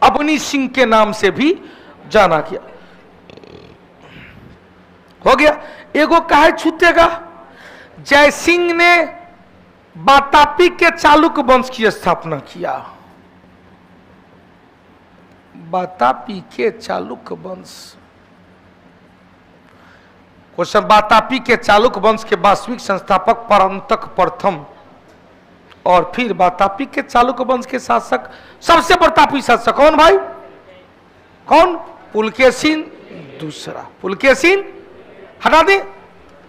अवनी सिंह के नाम से भी जाना गया, हो गया। एगो काहे छूटेगा, जयसिंह ने वातापी के चालुक्य वंश की स्थापना किया, वातापी के चालुक्य वंश। क्वेश्चन, वातापी के चालुक्य वंश के वास्तविक संस्थापक परंतक प्रथम और फिर वातापी के चालुक्य वंश के शासक सबसे प्रतापी शासक कौन भाई, कौन, पुलकेशिन दूसरा, पुलकेशिन हटा दे।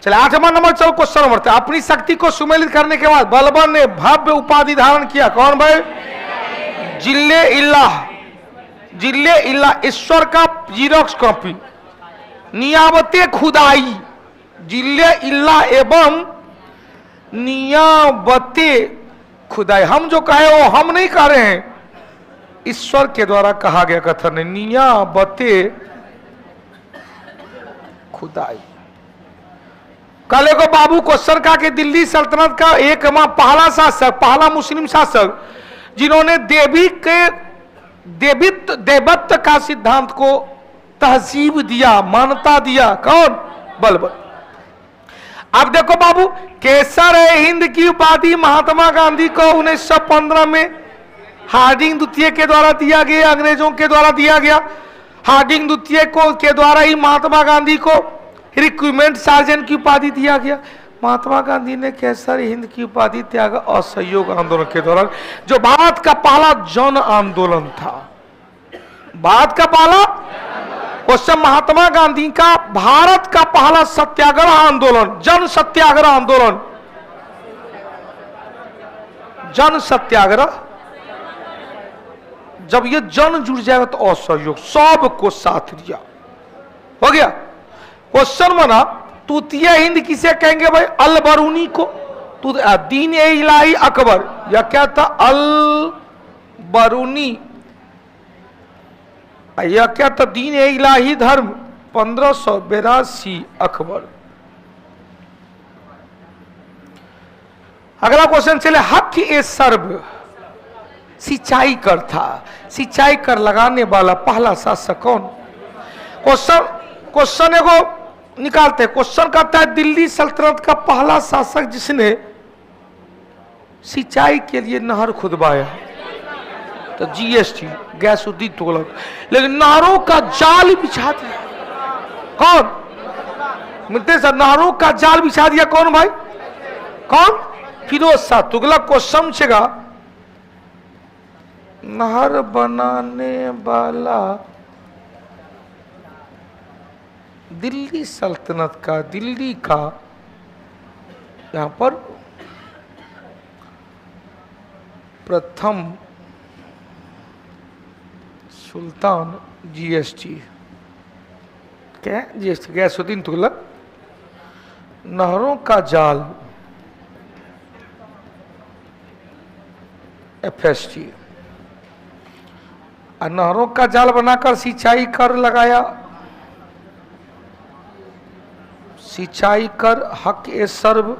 चले 8वां नंबर, चलो क्वेश्चन नंबर। अपनी शक्ति को सुमेलित करने के बाद बलबन ने भव्य उपाधि धारण किया, कौन भाई, जिल्ले इल्लाह, जिल्ले इल्लाह ईश्वर का जीरोक्स कॉपी, नियाबते खुदाई, जिल्ले इल्लाह एवं नियाबते खुदाई। हम जो कहे वो हम नहीं कह रहे हैं, ईश्वर के द्वारा कहा गया कथन है, नियाबते खुदाई। कल को बाबू क्वेश्चन का कि दिल्ली सल्तनत का एक पहला शासक, पहला मुस्लिम शासक जिन्होंने देवत्व का सिद्धांत को तहजीब दिया, मान्यता दिया, कौन, बलबन। अब देखो बाबू, केसर हिंद की उपाधि महात्मा गांधी को 1915 में हार्डिंग द्वितीय के द्वारा दिया गया, अंग्रेजों के द्वारा दिया गया। हार्डिंग द्वितीय को के द्वारा ही महात्मा गांधी को रिक्रूटमेंट सार्जेंट की उपाधि दिया गया। महात्मा गांधी ने केसर हिंद की उपाधि त्याग असहयोग आंदोलन के दौरान, जो भारत का पहला जन आंदोलन था। भारत का पहला क्वेश्चन, महात्मा गांधी का भारत का पहला सत्याग्रह आंदोलन, जन सत्याग्रह आंदोलन, जन सत्याग्रह, जब ये जन जुड़ जाएगा तो असहयोग, सबको साथ दिया, हो गया। क्वेश्चन बना, तूतिया हिंद किसे कहेंगे भाई? अल बरूनी को। दीन ए इलाही अकबर, या क्या था? अल बरूनी, या क्या था? दीन ए इलाही धर्म 1582 अकबर। अगला क्वेश्चन चले, हक ए सर्व, सिंचाई कर था। सिंचाई कर लगाने वाला पहला शासक कौन? क्वेश्चन एगो निकालते। क्वेश्चन कहता है, दिल्ली सल्तनत का पहला शासक जिसने सिंचाई के लिए नहर खुदवाया, तो जीएसटी गैसुद्दीन तुगलक। लेकिन नहरों का जाल बिछा दिया कौन? मिलते सर, नहरों का जाल बिछा दिया कौन भाई? कौन? फिरोज शाह तुगलक को समझेगा। नहर बनाने वाला दिल्ली सल्तनत का, दिल्ली का यहां पर प्रथम सुल्तान जीएसटी, क्या है जीएसटी? गैसुद्दीन तुगलक। नहरों का जाल एफएसटी, और नहरों का जाल बनाकर सिंचाई कर लगाया। सिंचाई कर हक ए सर्व,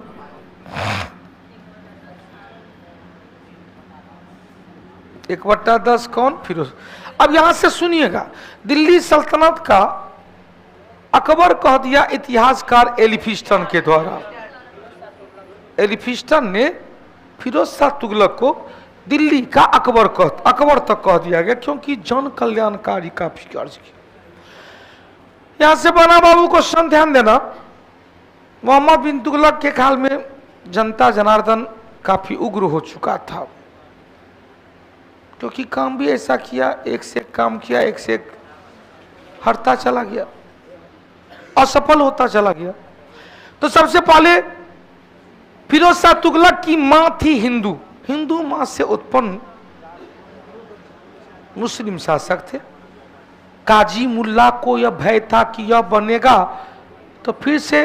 एक बट्टा 10 कौन? फिरोज। अब यहां से सुनिएगा, दिल्ली सल्तनत का अकबर कह दिया इतिहासकार एलिफिस्टन के द्वारा। एलिफिस्टन ने फिरोज शाह तुगलक को दिल्ली का अकबर तक कह दिया गया, क्योंकि जन कल्याणकारी काफी कार्य किया। यहां से बना बाबू क्वेश्चन ध्यान देना, मोहम्मद बिन तुगलक के काल में जनता जनार्दन काफी उग्र हो चुका था, क्योंकि काम भी ऐसा किया, एक से एक काम किया, एक से एक हटता चला गया, असफल होता चला गया। तो सबसे पहले फिरोज शाह तुगलक की मां थी हिंदू, हिंदू मां से उत्पन्न मुस्लिम शासक थे। काजी मुल्ला को यह भय था कि यह बनेगा तो फिर से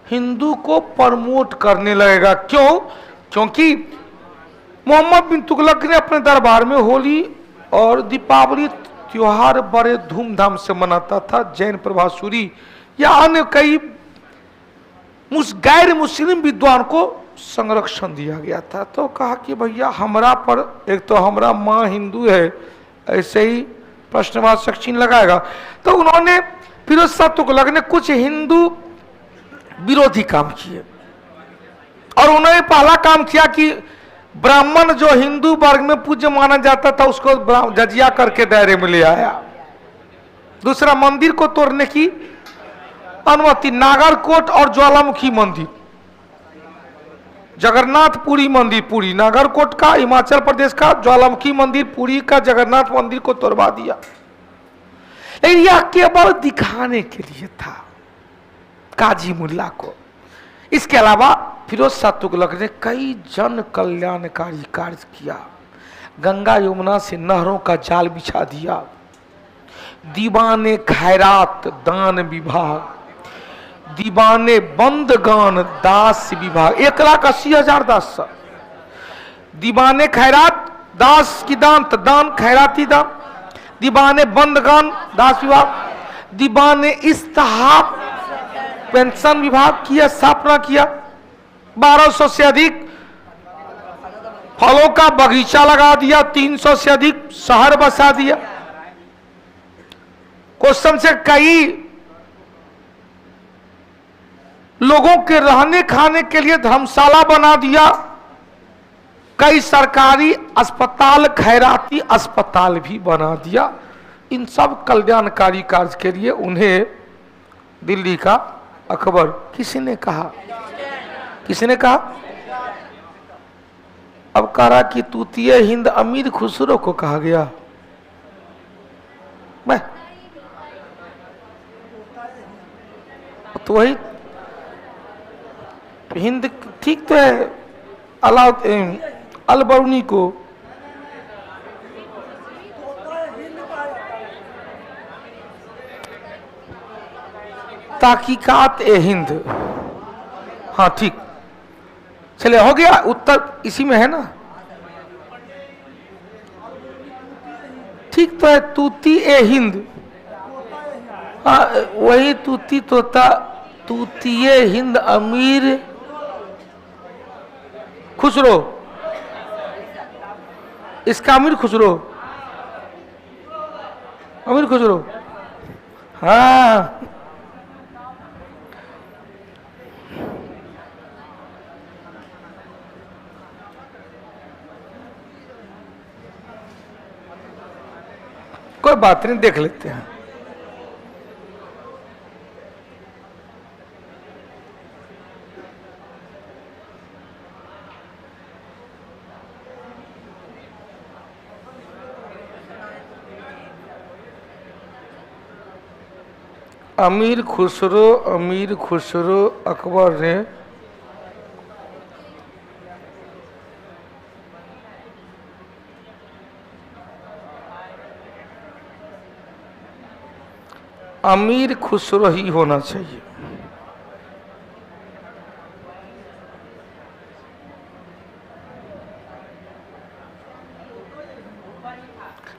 हिंदू को प्रमोट करने लगेगा। क्यों? क्योंकि मोहम्मद बिन तुगलक ने अपने दरबार में होली और दीपावली त्योहार बड़े धूमधाम से मनाता था। जैन प्रभासूरी या अन्य कई गैर मुस्लिम विद्वान को संरक्षण दिया गया था। तो कहा कि भैया हमरा पर, एक तो हमारा माँ हिंदू है, ऐसे ही प्रश्नवाचक चिन्ह लगाएगा। तो उन्होंने, फिरोज शाह तुगलक ने कुछ हिंदू विरोधी काम किए, और उन्होंने पहला काम किया कि ब्राह्मण जो हिंदू वर्ग में पूज्य माना जाता था उसको जजिया करके दायरे में ले आया। दूसरा, मंदिर को तोड़ने की अनुमति, नागरकोट और ज्वालामुखी मंदिर, जगन्नाथपुरी मंदिर पुरी, नागरकोट का हिमाचल प्रदेश का, ज्वालामुखी मंदिर पुरी का, जगन्नाथ मंदिर को तोड़वा दिया। लेकिन यह केवल दिखाने के लिए था काजी मुल्ला को। इसके अलावा फिरोज शाह तुगलक ने कई जन कल्याणकारी कार्य किया। गंगा यमुना से नहरों का जाल बिछा दिया, दीवाने खैरात दान विभाग, दीवाने बंदगान दास विभाग, 1,80,000 दास, दीवाने खैरात दास की दान, दान खैराती दान, दीवाने बंदगान दास विभाग, दीवाने इस्तेहाब पेंशन विभाग की स्थापना किया। 1200 से अधिक फलों का बगीचा लगा दिया, 300 से अधिक शहर बसा दिया। क्वेश्चन से कई लोगों के रहने खाने के लिए धर्मशाला बना दिया, कई सरकारी अस्पताल, खैराती अस्पताल भी बना दिया। इन सब कल्याणकारी कार्य के लिए उन्हें दिल्ली का अकबर किसी ने कहा? किसने कहा? अब कह रहा कि तूतीय हिंद अमीर खुसरो को कहा गया। मैं तो वही हिंद ठीक तो है, अलबरूनी को ताकीकात ए हिंद, हाँ ठीक, चले हो गया, उत्तर इसी में है ना, ठीक तो है। तूती ए हिंद, हाँ वही तूती तोता, तूतीय हिंद अमीर खुसरो, इसका अमीर खुसरो, अमीर खुसरो, हाँ कोई बात नहीं, देख लेते हैं। अमीर खुसरो अकबर ने अमीर खुसरो ही होना चाहिए।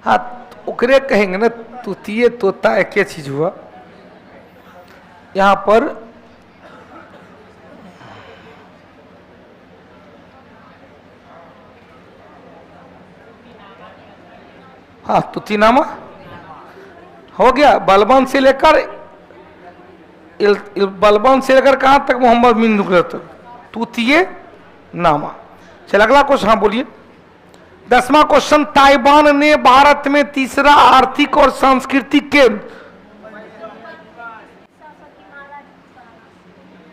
हाँ ओकरे कहेंगे ना, तूतीय तोता एक चीज हुआ। यहां पर हाँ तुतीनामा हो गया, बलबन से लेकर कहां तक, मोहम्मद बिन नुकरत तक, तूतीय नामा। चल अगला क्वेश्चन, हाँ बोलिए। 10वां क्वेश्चन, ताइवान ने भारत में तीसरा आर्थिक और सांस्कृतिक केंद्र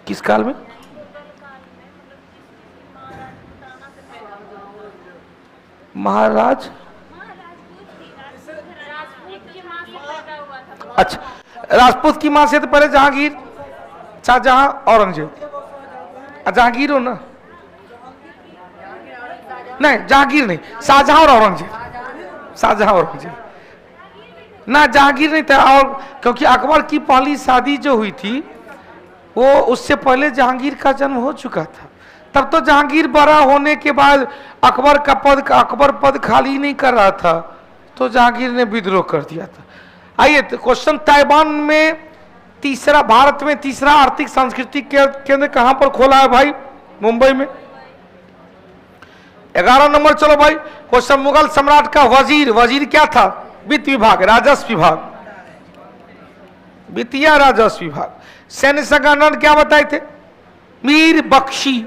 किस काल में? महाराज, अच्छा राजपूत की मां से तो पहले जहांगीर, शाहजहां, औरंगजेब। जहांगीर हो ना, नहीं जहांगीर नहीं, शाहजहां और औरंगजेब, शाहजहां और औरंगजेब ना, जहांगीर नहीं था। और क्योंकि अकबर की पहली शादी जो हुई थी वो उससे पहले जहांगीर का जन्म हो चुका था। तब तो जहांगीर बड़ा होने के बाद अकबर पद खाली नहीं कर रहा था, तो जहांगीर ने विद्रोह कर दिया था। आइए तो क्वेश्चन, ताइवान में तीसरा, भारत में तीसरा आर्थिक सांस्कृतिक केंद्र कहां पर खोला है भाई? मुंबई में। 11 नंबर, चलो भाई क्वेश्चन, मुगल सम्राट का वजीर क्या था? वित्त विभाग, राजस्व विभाग, वित्तीय राजस्व विभाग। सैन्य संगठन क्या बताए थे? मीर बख्शी।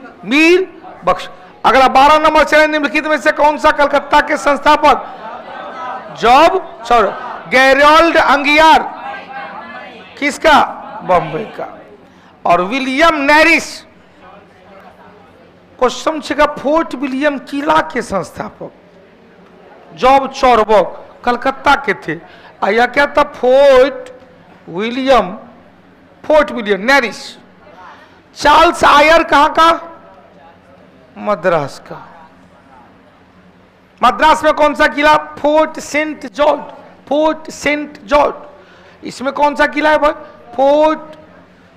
अगला 12 नंबर, चले निम्नलिखित में से कौन सा कलकत्ता के संस्थापक? गैरोल्ड अंगियार, किसका? बॉम्बे का। और विलियम नेरिस, क्वेश्चन छेगा, फोर्ट विलियम किला के संस्थापक जॉब चॉरबॉक कलकत्ता के थे। आया क्या था? फोर्ट विलियम नेरिस। चार्ल्स आयर कहां का? मद्रास का। मद्रास में कौन सा किला? Fort Saint George. इसमें कौन सा किला है भाई? Fort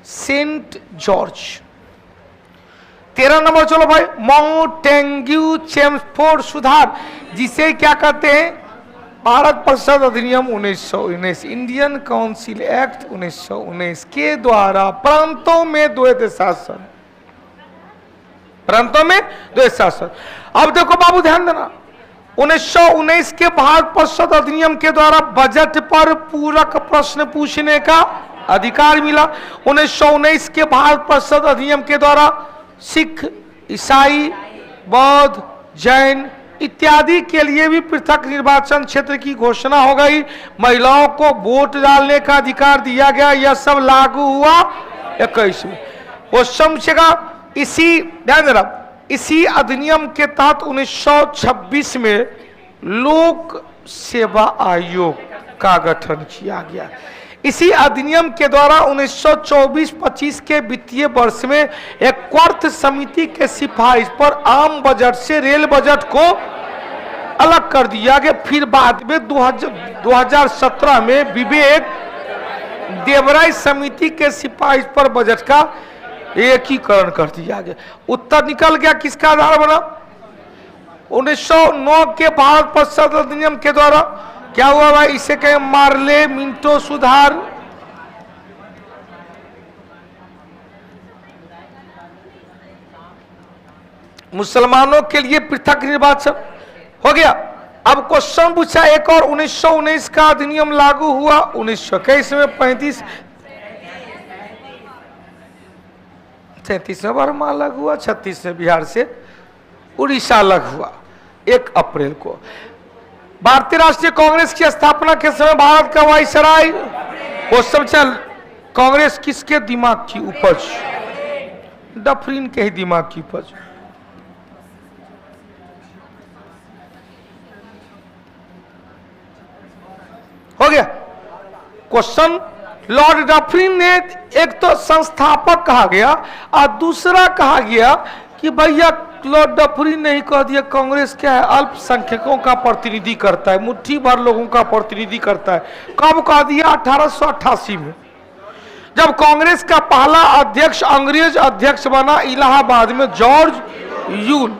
Saint George. 13 नंबर, चलो भाई, मोंटेग्यू चेम्सफोर्ड सुधार, जिसे क्या कहते हैं? भारत परिषद अधिनियम 1919, इंडियन काउंसिल एक्ट 1919 के द्वारा प्रांतों में द्वैत शासन। अब देखो बाबू ध्यान देना, 1919 के भारत परिषद अधिनियम के द्वारा बजट पर पूरक प्रश्न पूछने का अधिकार मिला। 1919 के भारत परिषद अधिनियम के द्वारा सिख, ईसाई, बौद्ध, जैन इत्यादि के लिए भी पृथक निर्वाचन क्षेत्र की घोषणा हो गई। महिलाओं को वोट डालने का अधिकार दिया गया। यह सब लागू हुआ 21 में। क्वेश्चन पूछेगा, इसी ध्यान देना, इसी अधिनियम के तहत 1926 में लोक सेवा आयोग का गठन किया गया। इसी अधिनियम के द्वारा 1924-25 के वित्तीय वर्ष में एक क्वार्थ समिति के सिफारिश पर आम बजट से रेल बजट को अलग कर दिया गया। फिर बाद में 2017 में विवेक देवराय समिति के सिफारिश पर बजट का एकीकरण कर दिया गया। उत्तर निकल गया किसका आधार बना? 1909 के भारत परिषद अधिनियम के द्वारा क्या हुआ भाई? इसे कहें मार्ले मिंटो सुधार। मुसलमानों के लिए पृथक निर्वाचन हो गया। अब क्वेश्चन पूछा एक और, 1919 का अधिनियम लागू हुआ 1921 में, 37 में बर्मा अलग हुआ, 36 में बिहार से उड़ीसा अलग हुआ 1 अप्रैल को। भारतीय राष्ट्रीय कांग्रेस की स्थापना के समय भारत का वायसराय। क्वेश्चन चल, कांग्रेस किसके दिमाग की उपज? डफरिन के ही दिमाग की उपज। हो गया क्वेश्चन। लॉर्ड डफरिन ने एक तो संस्थापक कहा गया और दूसरा कहा गया कि भैया लॉर्ड डफरिन ने ही कह दिया कांग्रेस क्या है? अल्पसंख्यकों का प्रतिनिधि करता है, मुट्ठी भर लोगों का प्रतिनिधि करता है। कब कह दिया? 1888 में, जब कांग्रेस का पहला अध्यक्ष अंग्रेज अध्यक्ष बना इलाहाबाद में जॉर्ज यूल।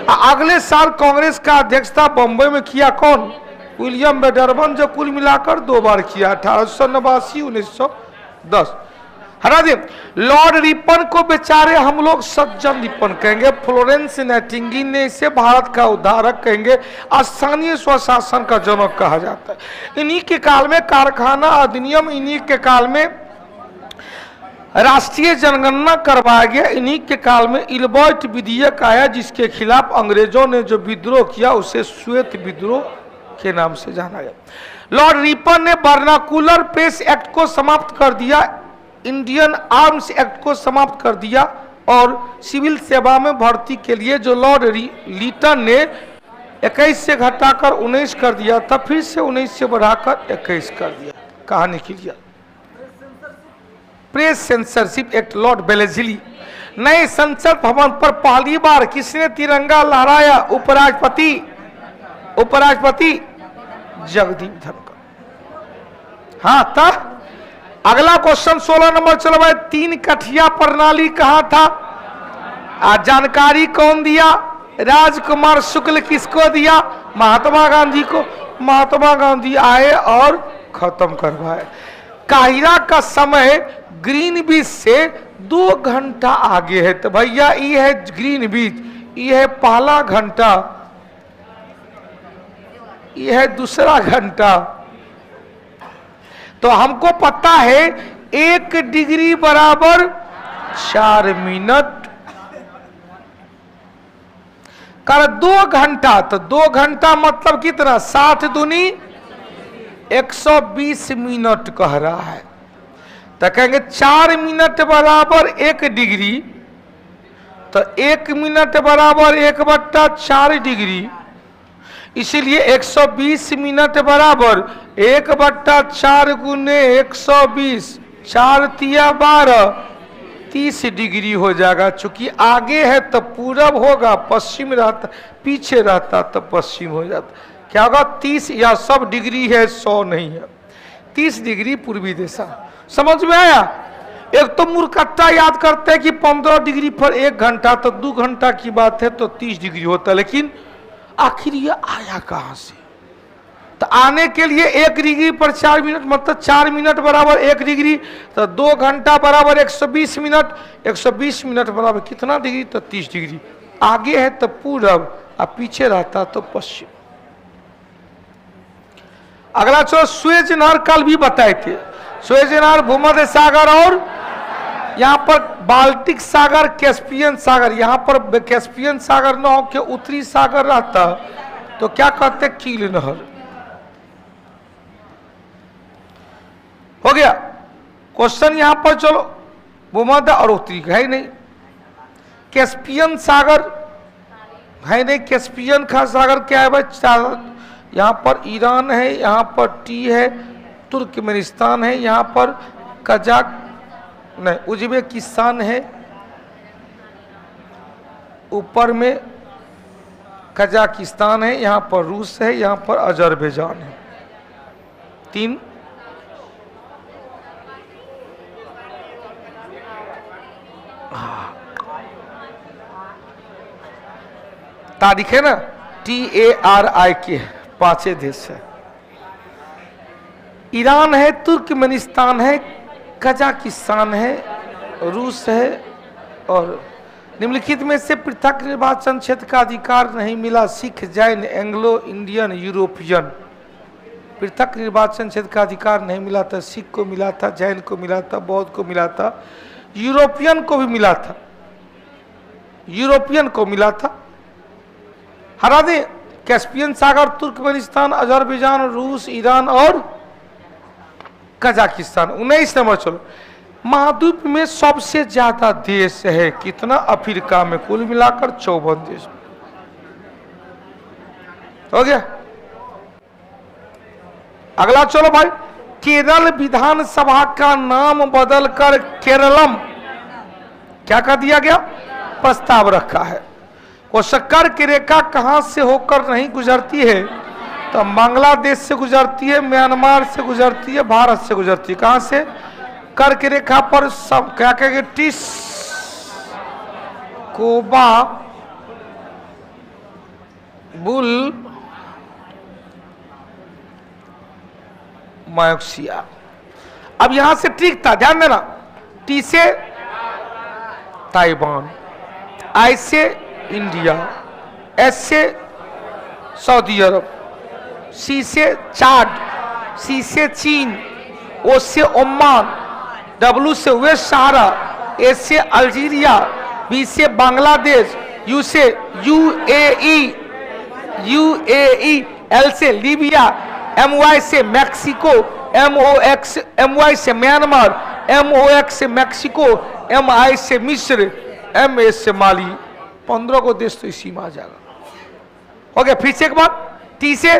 अगले साल कांग्रेस का अध्यक्षता बंबई में किया कौन? विलियम बेडरबन, जो कुल मिलाकर 2 बार किया, 1889, 1910। हरा दे। लॉर्ड रिपन को बेचारे हम लोग सज्जन रिपन कहेंगे, फ्लोरेंस नाइटिंगेल ने इसे भारत का उद्धारक कहेंगे, स्थानीय स्वशासन का जनक कहा जाता है। इन्हीं के काल में कारखाना अधिनियम, इन्हीं के काल में राष्ट्रीय जनगणना करवाया गया, इन्हीं के काल में इल्बर्ट विधेयक आया जिसके खिलाफ अंग्रेजों ने जो विद्रोह किया उसे श्वेत विद्रोह के नाम से जाना गया। लॉर्ड रिपन ने वर्नाकुलर प्रेस एक्ट को समाप्त कर दिया, इंडियन आर्म्स एक्ट को समाप्त कर दिया और सिविल सेवा में भर्ती के लिए जो लॉर्ड लीटन ने 21 से घटाकर 19 कर दिया था, फिर से 19 से बढ़ाकर 21 कर दिया। कहानी की लिया प्रेस सेंसरशिप एक्ट। लॉर्ड बेलेस्ली। नए संसद भवन पर पहली बार किसने तिरंगा लहराया? उपराष्ट्रपति जगदीप धनखड़। हाँ था। अगला क्वेश्चन 16 नंबर चलो भाई। 3 कठिया प्रणाली कहाँ था? जानकारी कौन दिया? राजकुमार शुक्ल। किसको दिया? महात्मा गांधी को। महात्मा गांधी आए और खत्म करवाए। काहिरा का समय ग्रीनविच से 2 घंटा आगे है। तो भैया ये है ग्रीनविच, ये है पहला घंटा, ये है दूसरा घंटा। तो हमको पता है 1 डिग्री बराबर 4 मिनट कर 2 घंटा। तो 2 घंटा मतलब कितना? 60 दूनी 120 मिनट कह रहा है। तो कहेंगे 4 मिनट बराबर 1 डिग्री, तो 1 मिनट बराबर 1/4 डिग्री, इसीलिए 120 मिनट बराबर 1/4 गुने 120, 4 तिया 12, 30 डिग्री हो जाएगा। चूंकि आगे है तो पूरब होगा, पश्चिम रहता, पीछे रहता तो पश्चिम हो जाता। क्या होगा? 30 या सब डिग्री है, 100 नहीं है। 30 डिग्री पूर्वी दिशा। समझ में आया? एक तो मूर्खता याद करते हैं कि 15 डिग्री पर 1 घंटा, तो 2 घंटा की बात है तो 30 डिग्री होता है। लेकिन आखिर ये आया कहां से? तो आने के लिए 1 डिग्री पर 4 मिनट मतलब 4 मिनट बराबर 1 डिग्री, तो 2 घंटा बराबर 120 मिनट, 120 मिनट बराबर कितना डिग्री? तो 30 डिग्री। आगे है तो पूरब और पीछे रहता तो पश्चिम। अगला चलो, सुएज नहर कल भी बताए थे। सुएज नहर भूमध्य सागर और यहाँ पर बाल्टिक सागर, कैस्पियन सागर। यहाँ पर कैस्पियन सागर न हो के उत्तरी सागर रहता तो क्या कहते? कील नहर। हो गया क्वेश्चन। यहाँ पर चलो भूमध्य और उत्तरी है ही नहीं। कैस्पियन सागर है नहीं, कैस्पियन का सागर क्या है भाई? यहाँ पर ईरान है, यहाँ पर टी है, तुर्कमेनिस्तान है, यहाँ पर कजाक नहीं उज्बेकिस्तान है, ऊपर में कजाकिस्तान है, यहाँ पर रूस है, यहाँ पर अजरबैजान है। 3 तारीख है ना, TARIK 5 देश है। ईरान है, तुर्कमेनिस्तान है, कजाकिस्तान है, रूस है और निम्नलिखित में से पृथक निर्वाचन क्षेत्र का अधिकार नहीं मिला Sikh, Jain, Anglo Indian, European. पृथक निर्वाचन क्षेत्र का अधिकार नहीं मिला था, सिख को मिला था, जैन को मिला था, बौद्ध को मिला था, यूरोपियन को भी मिला था, यूरोपियन को मिला था। हरा दे कैस्पियन सागर, तुर्कमेनिस्तान, अजरबैजान, रूस, ईरान और कजाकिस्तान। 19 नंबर। चलो, महाद्वीप में सबसे ज्यादा देश है कितना? अफ्रीका में कुल मिलाकर 54 देश। हो गया। अगला चलो भाई, केरल विधानसभा का नाम बदलकर केरलम क्या कर दिया गया? प्रस्ताव रखा है। वो शक्कर की रेखा कहां से होकर नहीं गुजरती है? तो बांग्लादेश से गुजरती है, म्यांमार से गुजरती है, भारत से गुजरती है। कहां से? कर्क रेखा पर सब क्या कहेंगे? टिस कोबा बुल मायोक्सिया। अब यहां से ठीक था, ध्यान देना। टी से ताइवान, आई से इंडिया, एस से सऊदी अरब, सी से चाड, सी से चीन, ओ से ओमान, डब्ल्यू से वेस्ट सहारा, ए से अल्जीरिया, बी से बांग्लादेश, यू से यूएई, एल से लीबिया, MY से मैक्सिको, MY से म्यांमार, MOX से मैक्सिको, MI से मिस्र, MA से माली। 15 को देश तो इसी में आ जाएगा। हो गया। फिर से एक बार, टी से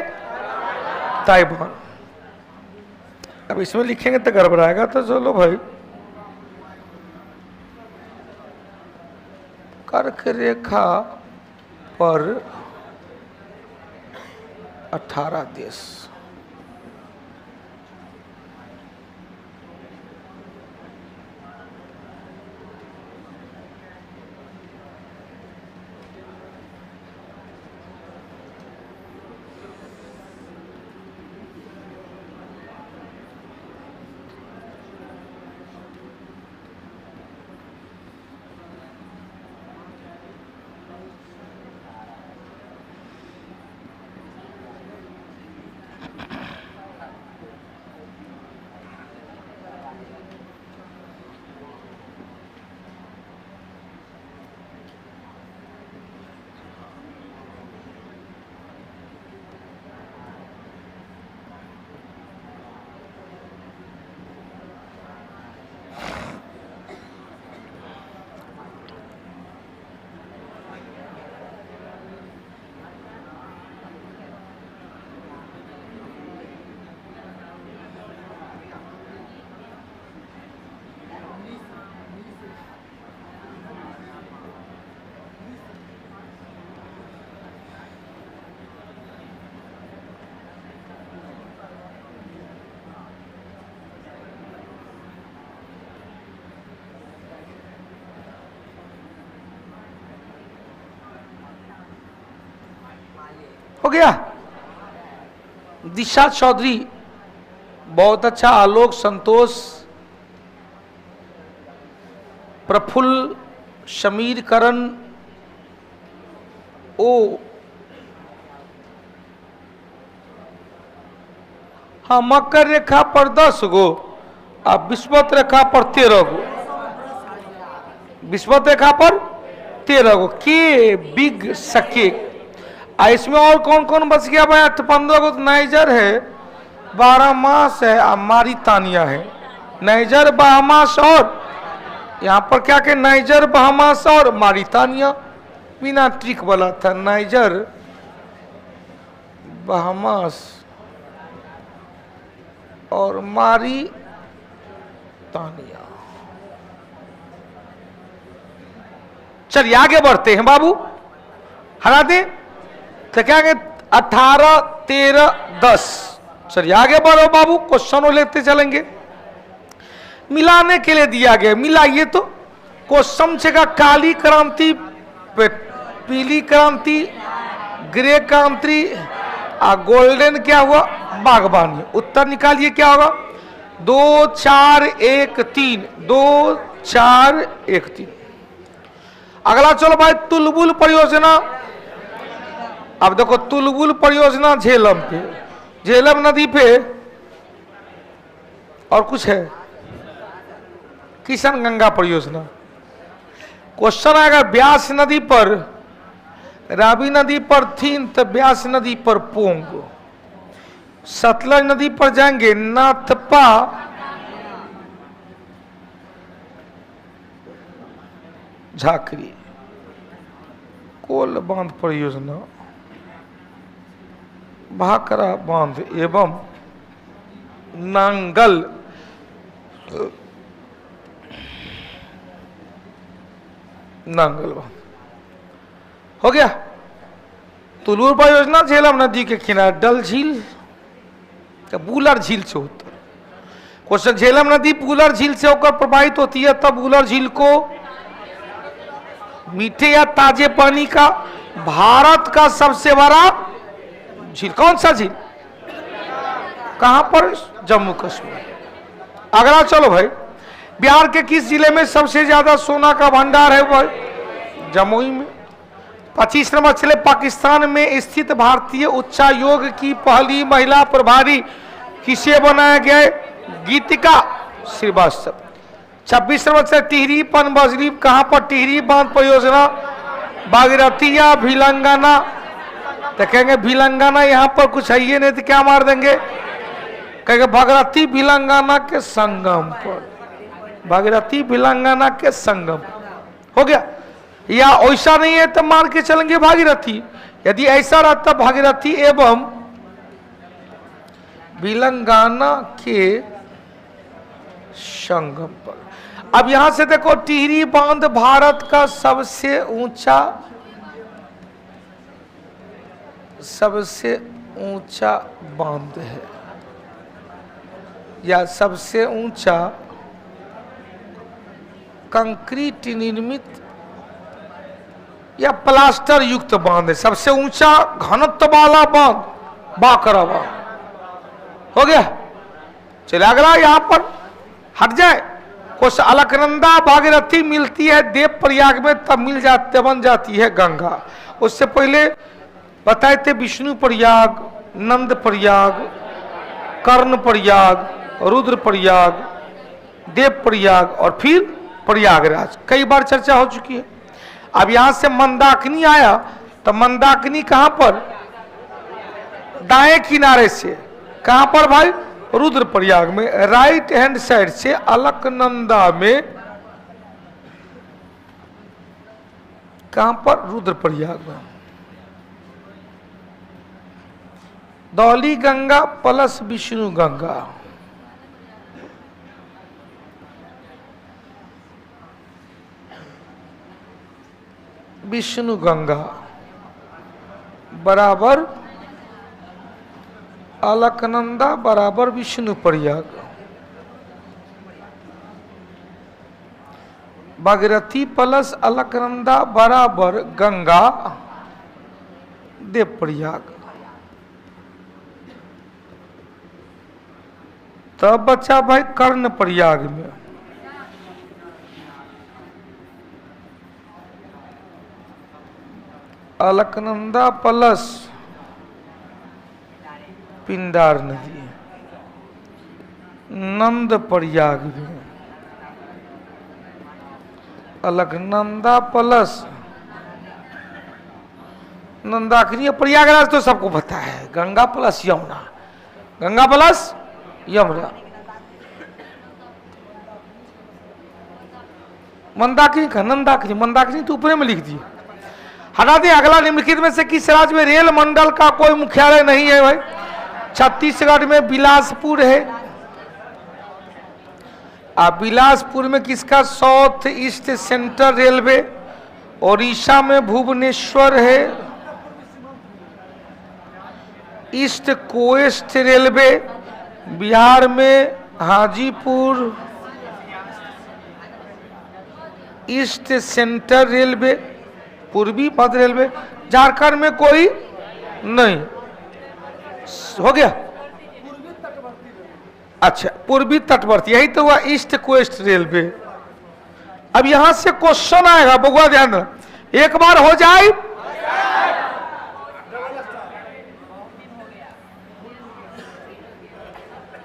ताइवान। अब इसमें लिखेंगे तो गड़बड़ाएगा, तो चलो भाई, कर्क रेखा पर 18 देश। हो गया। दिशा चौधरी बहुत अच्छा, आलोक संतोष, प्रफुल्ल, शमीर करण, ओ हाँ, मकर रेखा पर 10 गो, अब विषुवत रेखा पर 13 गो, विषुवत रेखा पर 13 गो के बिग सके। इसमें और कौन कौन बच गया भाई? 15 गो। नाइजर है, बारामास है, मारितानिया है। नाइजर, बारामास और यहां पर क्या के नाइजर, बहामास और मारितानिया, बिना ट्रिक वाला था। नाइजर, बहामास और मारितानिया। चलिए आगे बढ़ते हैं बाबू, हरा दे तो क्या कहें 18, 13, 10। चलिए आगे बढ़ो बाबू, क्वेश्चन लेते चलेंगे। मिलाने के लिए दिया गया, मिलाइए तो। क्वेश्चन से का काली क्रांति, पीली क्रांति, ग्रे क्रांति और गोल्डन क्या हुआ, बागबानी। उत्तर निकालिए क्या होगा, 2, 4, 1, 3, 2, 4, 1, 3। अगला चलो भाई, तुलबुल परियोजना। अब देखो तुलबुल परियोजना झेलम पे, झेलम नदी पे, और कुछ है किशन गंगा परियोजना। क्वेश्चन आएगा ब्यास नदी पर, रावी नदी पर थीन, तो ब्यास नदी पर पोंग। सतलज नदी पर जाएंगे नाथपा, झाकरी। कोल बांध परियोजना, भाखरा बांध एवं नांगल बांध हो गया। तुलूर परियोजना झेलम नदी के किनारे, डल झील, बूलर झील से होता। क्वेश्चन, झेलम नदी बूलर झील से होकर प्रवाहित होती है, तब बूलर झील को मीठे या ताजे पानी का भारत का सबसे बड़ा झील, कौन सा झील, कहां पर, जम्मू कश्मीर। अगला चलो भाई, बिहार के किस जिले में सबसे ज्यादा सोना का भंडार है भाई, जमुई में। 25 नंबर चले, पाकिस्तान में स्थित भारतीय उच्चायोग की पहली महिला प्रभारी किसे बनाया गया, गीतिका श्रीवास्तव। 26 नंबर से टिहरी पनबजरी, कहां पर, टिहरी बांध परियोजना, भागीरथी या भिलंगाना। तो कहेंगे भिलंगाना, यहां पर कुछ है ही नहीं तो क्या मार देंगे, कहेंगे भागीरथी भिलंगाना के संगम पर, भागीरथी भिलंगाना के संगम हो गया। या ऐसा नहीं है तो मान के चलेंगे भागीरथी। यदि ऐसा रहता भागीरथी एवं भिलंगाना के संगम पर। अब यहां से देखो, टिहरी बांध भारत का सबसे ऊंचा बांध है, या सबसे ऊंचा कंक्रीट निर्मित या प्लास्टर युक्त बांध है, सबसे ऊंचा घनत्व वाला बांध बाकरा बांध हो गया। चले अगला, यहां पर हट जाए। कुछ अलकनंदा भागीरथी मिलती है देव प्रयाग में, तब मिल जाते बन जाती है गंगा। उससे पहले बताए थे विष्णु प्रयाग, नंद प्रयाग, कर्ण प्रयाग, रुद्र प्रयाग, देव प्रयाग और फिर प्रयागराज। कई बार चर्चा हो चुकी है। अब यहां से मंदाकिनी आया, तो मंदाकिनी कहां पर, दाएं किनारे से, कहां पर भाई, रुद्रप्रयाग में। राइट हैंड साइड से अलकनंदा में, कहां पर, रुद्रप्रयाग में। दौली गंगा प्लस विष्णु गंगा, विष्णु गंगा बराबर अलकनंदा बराबर विष्णु प्रयाग। भागीरथी प्लस अलकनंदा बराबर गंगा देव प्रयाग। तब बचा भाई कर्ण प्रयाग में। अलकनंदा प्लस पिंडार नदी, नंद प्रयाग में। अलकनंदा प्लस नंदाकिनी, प्रयागराज तो सबको पता है, गंगा प्लस यमुना, गंगा प्लस यमुना। मंदाकिनी का नंदाकिनी, मंदाकिनी तो ऊपर में लिख दिए। हटा दिए। अगला निम्नलिखित में से किस राज्य में रेल मंडल का कोई मुख्यालय नहीं है भाई? छत्तीसगढ़ में बिलासपुर है। बिलासपुर में किसका? South east central railway. Odisha में भुवनेश्वर है। East Coast railway. बिहार में हाजीपुर। ईस्ट सेंट्रल रेलवे, पूर्वी मध्य रेलवे। झारखंड में कोई नहीं। हो गया। अच्छा, पूर्वी तटवर्ती, यही तो हुआ ईस्ट कोस्ट रेलवे। अब यहां से क्वेश्चन आएगा, बगुआ ध्यान देना। एक बार हो जाए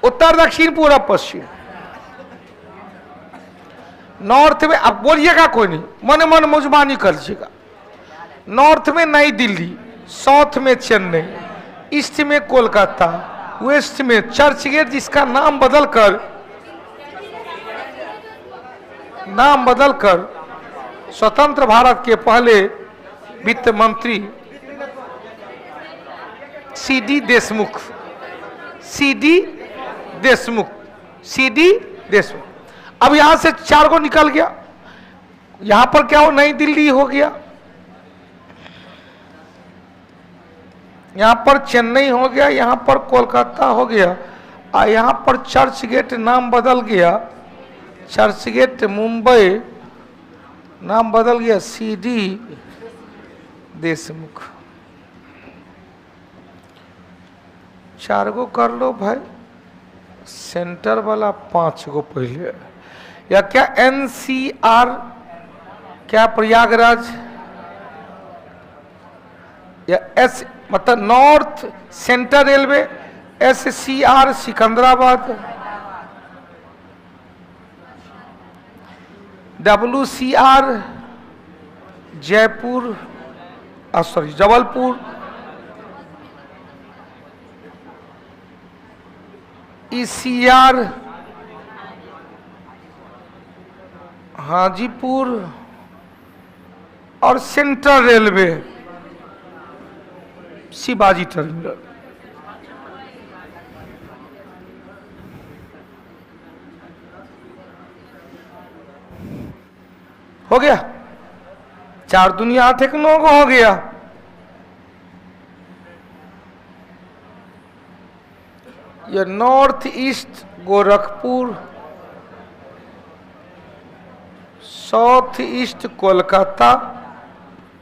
उत्तर दक्षिण पूरब पश्चिम नॉर्थ में, अब बोलिएगा कोई नहीं, मन मन मुजमानी कर लीजिएगा। नॉर्थ में नई दिल्ली, साउथ में चेन्नई, ईस्ट में कोलकाता, वेस्ट में चर्चगेट, जिसका नाम बदलकर स्वतंत्र भारत के पहले वित्त मंत्री सीडी देशमुख। अब यहां से 4 को निकल गया। यहां पर क्या हो? नई दिल्ली हो गया, यहां पर चेन्नई हो गया, यहां पर कोलकाता हो गया, और यहां पर चर्चगेट नाम बदल गया। चर्चगेट मुंबई नाम बदल गया, सीडी देशमुख। 4 गो कर लो भाई, सेंटर वाला 5 गो पहले। या क्या एनसीआर, क्या प्रयागराज, या एस मतलब north central railway, SCR Secunderabad, WCR Jaipur, sorry Jabalpur, ECR Hajipur, और सेंट्रल रेलवे शिवाजी टर्मिनल। हो गया। 4 दुनिया 8 एक 9 हो गया। ये north east Gorakhpur, south east Kolkata,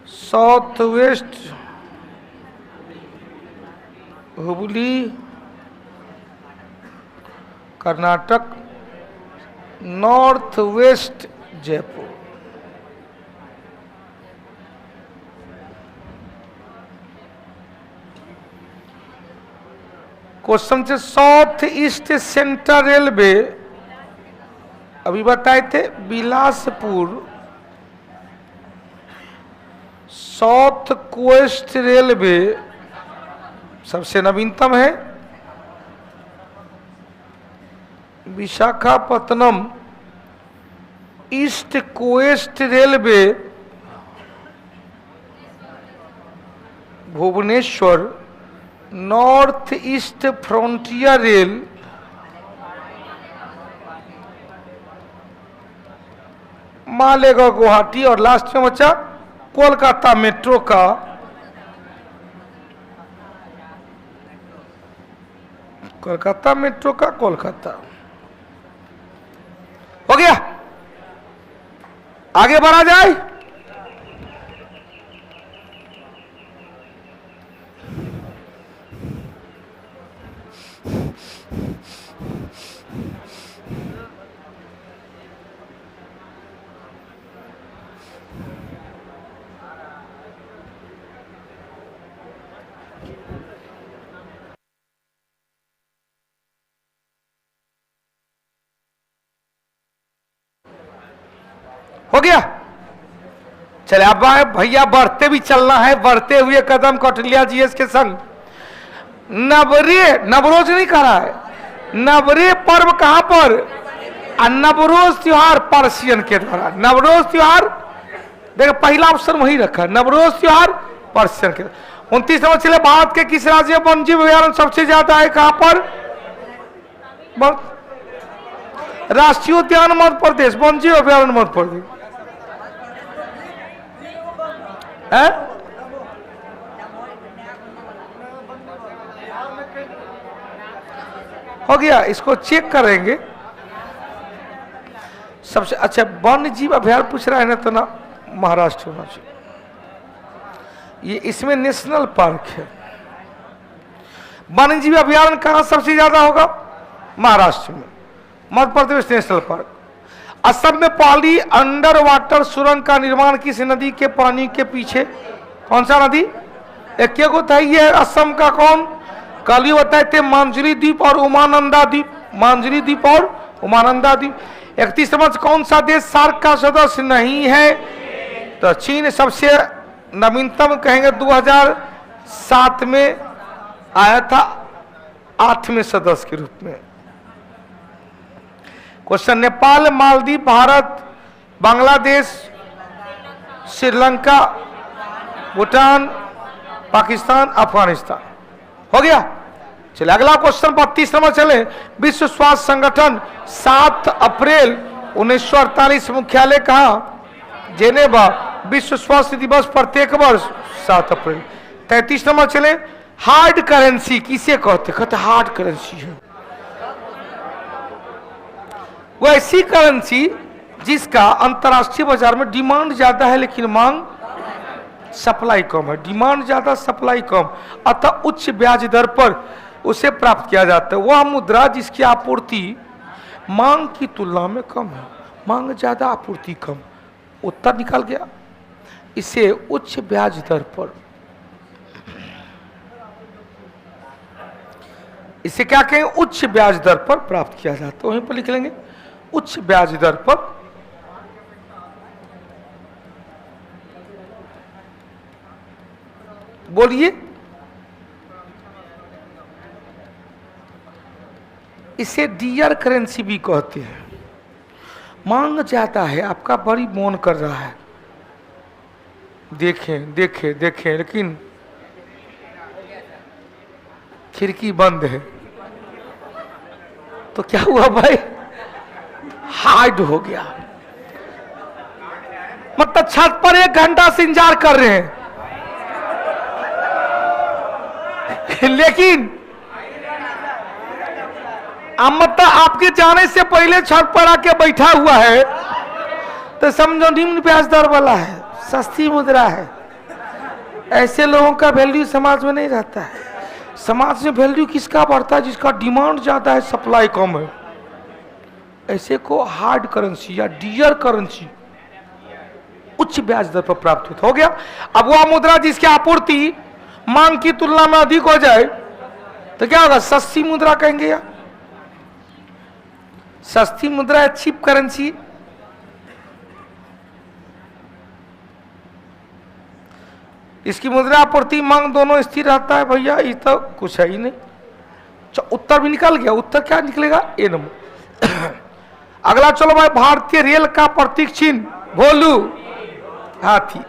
south west Hubli Karnataka, north west Jaipur. Question से साउथ ईस्ट सेंट्रल रेलवे अभी बताए थे, बिलासपुर। साउथ कोस्ट रेलवे सबसे नवीनतम है, Visakhapatnam. East Coast Railway Bhubaneswar. North East Frontier rail Maligaon Guwahati, और लास्ट में बचा कोलकाता मेट्रो का कोलकाता। हो गया। आगे बढ़ा जाए। हो गया। चले अब भैया बढ़ते भी चलना है, बढ़ते हुए कदम कौटिल्या जीएस के संग। नवरोज नहीं कह रहा है, नवरे पर्व कहां पर? नवरोज त्योहार पर्शियन के द्वारा, नवरोज त्योहार देखो पहला ऑप्शन वही रखा, नवरोज त्योहार पर्शियन के। 29 नंबर चले, भारत के किस राज्य में वन्य जीव अभयारण्य सबसे ज्यादा है? कहां पर? राष्ट्रीय उद्यान मध्य प्रदेश, वन्य जीव अभयारण्य मध्य प्रदेश है। हो गया, इसको चेक करेंगे। सबसे अच्छा वन्य जीव अभयारण्य पूछ रहा है ना, तो ना महाराष्ट्र होना चाहिए। ये इसमें नेशनल पार्क है। वन्य जीव अभयारण्य कहां सबसे ज्यादा होगा? महाराष्ट्र में। Madhya Pradesh national park. असम में पहली अंडर वाटर सुरंग का निर्माण किस नदी के पानी के पीछे? कौन सा नदी? एक क्या होता है ये असम का? कौन? कल ही बताए थे, मांजुरी द्वीप और उमानंदा द्वीप, मांजुरी द्वीप और उमानंदा द्वीप। 31 नंबर, कौन सा देश सार्क का सदस्य नहीं है? तो चीन सबसे नवीनतम कहेंगे 2007 में आया था 8वें सदस्य के रूप में। क्वेश्चन, नेपाल, मालदीव, भारत, बांग्लादेश, श्रीलंका, भूटान, पाकिस्तान, अफगानिस्तान। हो गया। चलिए अगला क्वेश्चन 32 नंबर चले। विश्व स्वास्थ्य संगठन 7 अप्रैल 1948 मुख्यालय कहां? जेनेवा। विश्व स्वास्थ्य दिवस प्रत्येक वर्ष 7 अप्रैल। 33 नंबर चले। हार्ड करेंसी किसे कहते? कहते हार्ड करेंसी है वो ऐसी करेंसी जिसका अंतर्राष्ट्रीय बाजार में डिमांड ज्यादा है लेकिन मांग सप्लाई कम है। डिमांड ज्यादा, सप्लाई कम, अतः उच्च ब्याज दर पर उसे प्राप्त किया जाता है। वह मुद्रा जिसकी आपूर्ति मांग की तुलना में कम है। मांग ज्यादा, आपूर्ति कम। उत्तर निकल गया। इसे उच्च ब्याज दर पर, इसे क्या कहेंगे? उच्च ब्याज दर पर प्राप्त किया जाता है। वहीं पर लिख लेंगे उच्च ब्याज दर पर। बोलिए। इसे डियर करेंसी भी कहते हैं। मांग ज्यादा है, आपका बड़ी मन कर रहा है, देखें देखें देखें, लेकिन खिड़की बंद है तो क्या हुआ भाई? हार्ड हो गया। मतलब छत पर 1 घंटा से इंतजार कर रहे हैं लेकिन मतलब आपके जाने से पहले छत पर आके बैठा हुआ है तो समझो निम्न ब्याज दर वाला है, सस्ती मुद्रा है। ऐसे लोगों का वैल्यू समाज में नहीं रहता है। समाज में वैल्यू किसका बढ़ता है? जिसका डिमांड ज्यादा है, सप्लाई कम है। ऐसे को हार्ड करेंसी या डियर करेंसी उच्च ब्याज दर पर प्राप्त होता। हो गया। अब वह मुद्रा जिसकी आपूर्ति मांग की तुलना में अधिक हो जाए तो क्या होगा? सस्ती मुद्रा कहेंगे। या सस्ती मुद्रा है चीप करेंसी। इसकी मुद्रा आपूर्ति मांग दोनों स्थिर रहता है। भैया ये तो कुछ है ही नहीं। उत्तर भी निकल गया। उत्तर क्या निकलेगा? ए नंबर। अगला चलो भाई, भारतीय रेल का प्रतीक चिन्ह भोलू, हाथी।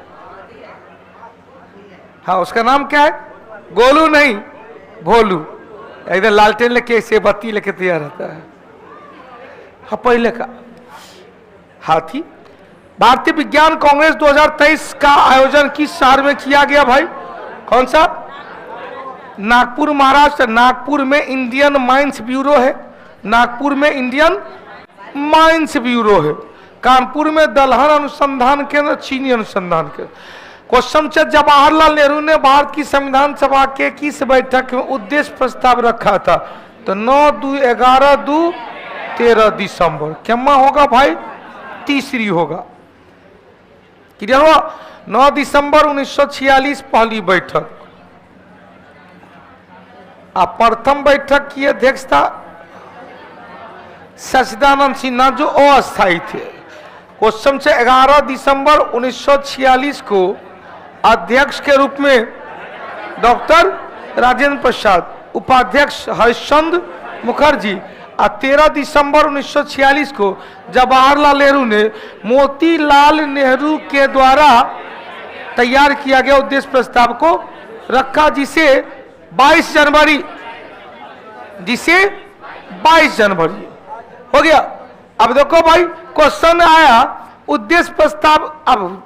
हाँ, उसका नाम क्या है? गोलू नहीं, भोलू। एकदम लालटेन लेके से बत्ती लेके तैयार रहता है। हाँ, पहले का हाथी। भारतीय विज्ञान कांग्रेस 2023 का आयोजन किस शहर में किया गया भाई? कौन सा? नागपुर, महाराष्ट्र। नागपुर में इंडियन माइंस ब्यूरो है। नागपुर में इंडियन माइंस ब्यूरो है। कानपुर में दलहन अनुसंधान केंद्र, चीनी अनुसंधान केंद्र। क्वेश्चन से जवाहरलाल नेहरू ने भारत की संविधान सभा के किस बैठक में उद्देश्य प्रस्ताव रखा था? तो 9-11-13 दिसंबर। क्या होगा भाई? तीसरी होगा। क्लियर हुआ? 9 दिसंबर 1946 पहली बैठक। अब प्रथम बैठक की अध्यक्षता सच्चिदानंद सिन्हा जो अस्थायी थे। क्वेश्चन से 11 दिसंबर 1946 को अध्यक्ष के रूप में डॉक्टर राजेंद्र प्रसाद, उपाध्यक्ष हरिश्चंद्र मुखर्जी, और 13 दिसंबर 1946 को जवाहरलाल नेहरू ने मोतीलाल नेहरू के द्वारा तैयार किया गया उद्देश्य प्रस्ताव को रखा, जिसे 22 जनवरी हो गया। अब देखो भाई, क्वेश्चन आया उद्देश्य प्रस्ताव, अब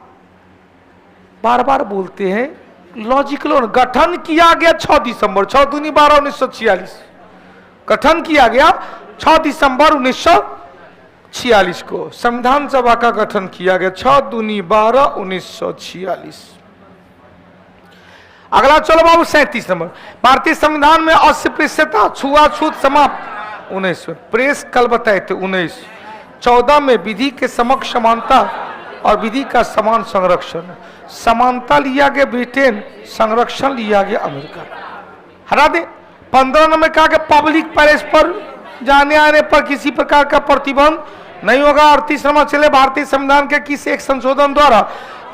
बार बार बोलते हैं लॉजिकल, गठन किया गया 6 दिसंबर 6 दूनी 12 1946, गठन किया गया 6 दिसंबर 1946 को। संविधान सभा का गठन किया गया 6 दूनी 12 1946। अगला चलो बाबू 37 नंबर, भारतीय संविधान में अस्पृश्यता छुआछूत समाप्त 19 में, प्रेस कल बताए थे 19। 14 में विधि के समक्ष समानता और विधि का समान संरक्षण, समानता लिया गया ब्रिटेन, संरक्षण लिया गया अमेरिका। हटा दे। 15 नंबर कहा कि पब्लिक प्लेस पर जाने आने पर किसी प्रकार का प्रतिबंध नहीं होगा। 38 नंबर चले, भारतीय संविधान के किसी एक संशोधन द्वारा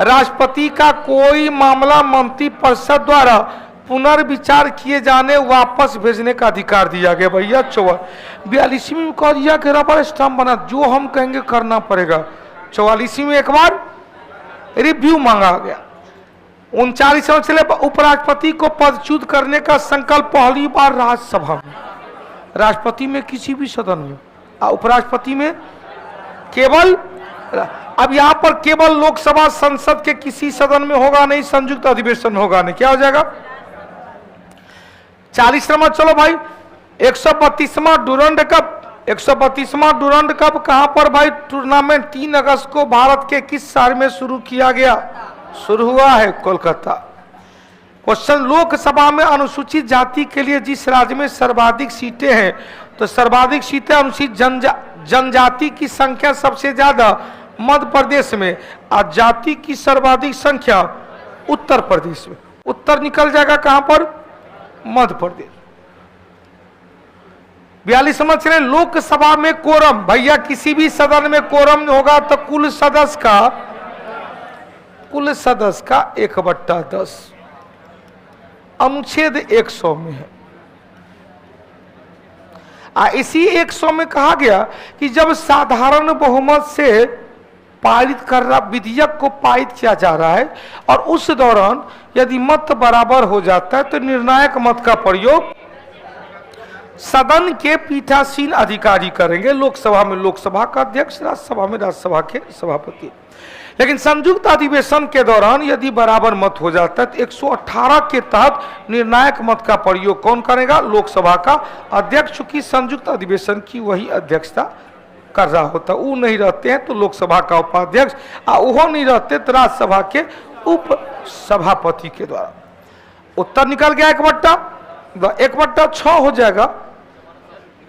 राष्ट्रपति का कोई मामला मंत्रिपरिषद द्वारा पुनर्विचार किए जाने वापस भेजने का अधिकार दिया गया। भैया 42 में कह दिया कि रबर स्टाम्प बना, जो हम कहेंगे करना पड़ेगा। 44 में एक बार रिव्यू मांगा गया। 39 में चले, उपराष्ट्रपति को पदच्युत करने का संकल्प पहली बार राज्यसभा में, राष्ट्रपति में किसी भी सदन में, उपराष्ट्रपति में केवल, अब यहां पर केवल लोकसभा संसद के किसी सदन में होगा नहीं, संयुक्त अधिवेशन होगा नहीं। क्या हो जाएगा? 40 नंबर चलो भाई, 132वां डुरंड कप, 132वां डुरंड कप कहां पर भाई टूर्नामेंट 3 अगस्त को भारत के किस शहर में शुरू किया गया? शुरू हुआ है कोलकाता। क्वेश्चन, लोकसभा में अनुसूचित जाति के लिए जिस राज्य में सर्वाधिक सीटें हैं, तो सर्वाधिक सीटें अनुसूचित जनजाति की संख्या सबसे ज्यादा मध्य प्रदेश में, और जाति की सर्वाधिक संख्या उत्तर प्रदेश में। उत्तर निकल जाएगा कहां पर? मध्य प्रदेश। 42 नंबर चले, लोकसभा में कोरम, भैया किसी भी सदन में कोरम होगा तो कुल सदस्य का 1/10 अनुच्छेद 100 में है। इसी 100 में कहा गया कि जब साधारण बहुमत से पारित कर रहा विधेयक को पारित किया जा रहा है और उस दौरान यदि मत बराबर हो जाता है तो निर्णायक मत का प्रयोग सदन के पीठासीन अधिकारी करेंगे। लोकसभा में लोकसभा का अध्यक्ष, राज्यसभा में राज्यसभा के सभापति। लेकिन संयुक्त अधिवेशन के दौरान यदि बराबर मत हो जाता है तो 118 के तहत निर्णायक मत का प्रयोग कौन करेगा? लोकसभा का अध्यक्ष, चूंकि संयुक्त अधिवेशन की वही अध्यक्षता कर रहा होता, वो नहीं रहते हैं तो लोकसभा का उपाध्यक्ष, वो नहीं रहते तो राज्यसभा के उप सभापति के द्वारा। उत्तर निकल गया 1/6 हो जाएगा।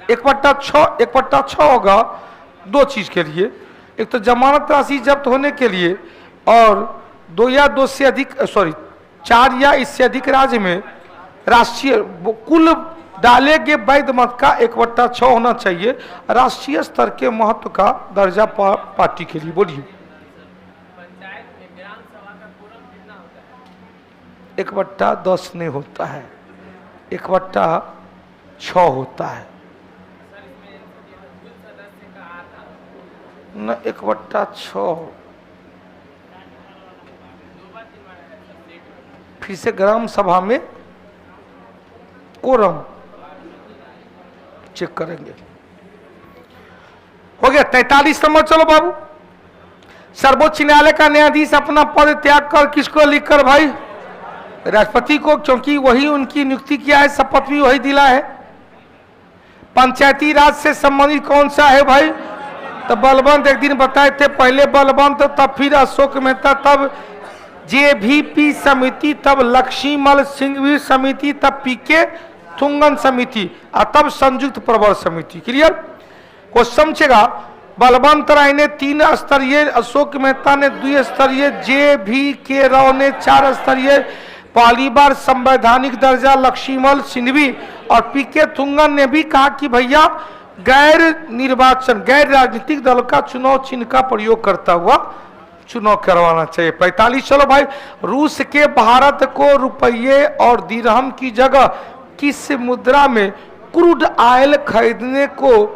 1/6 होगा दो चीज के लिए, एक तो जमानत राशि जब्त होने के लिए, और 2 या 2 से अधिक 4 या इससे अधिक राज्य में राष्ट्रीय कुल डाले गए वैध मत का 1/6 होना चाहिए। राष्ट्रीय स्तर के महत्व का दर्जा पार्टी के लिए। बोलिए 1/10 नहीं होता है, 1/6 होता है न, 1/6। फिर से ग्राम सभा में कोरम चेक करेंगे। हो गया 43 नंबर। चलो बाबू, सर्वोच्च न्यायालय का न्यायाधीश अपना पद त्याग कर किसको लिखकर? भाई राष्ट्रपति को, क्योंकि वही उनकी नियुक्ति किया है, शपथ भी वही दिला है। पंचायती राज से संबंधित कौन सा है भाई? तो बलवंत, एक दिन बताए थे, पहले बलवंत, तब फिर अशोक मेहता, तब जेवीपी समिति, तब लक्ष्मीमल सिंघवी समिति, तब पीके थुंगन समिति, और तब संयुक्त प्रवर समिति। क्लियर? क्वेश्चन समझेगा, बलवंत राय ने 3 स्तरीय, अशोक मेहता ने 2 स्तरीय, जे.वी.के. राव ने 4 स्तरीय, पहली बार संवैधानिक दर्जा लक्ष्मीमल सिंघवी और पीके थुंगन ने भी कहा कि भैया गैर राजनीतिक दल का चुनाव चिन्ह का प्रयोग करता हुआ चुनाव करवाना चाहिए। 45 चलो भाई, रूस के भारत को रुपये और दिरहम की जगह किस मुद्रा में क्रूड ऑयल खरीदने को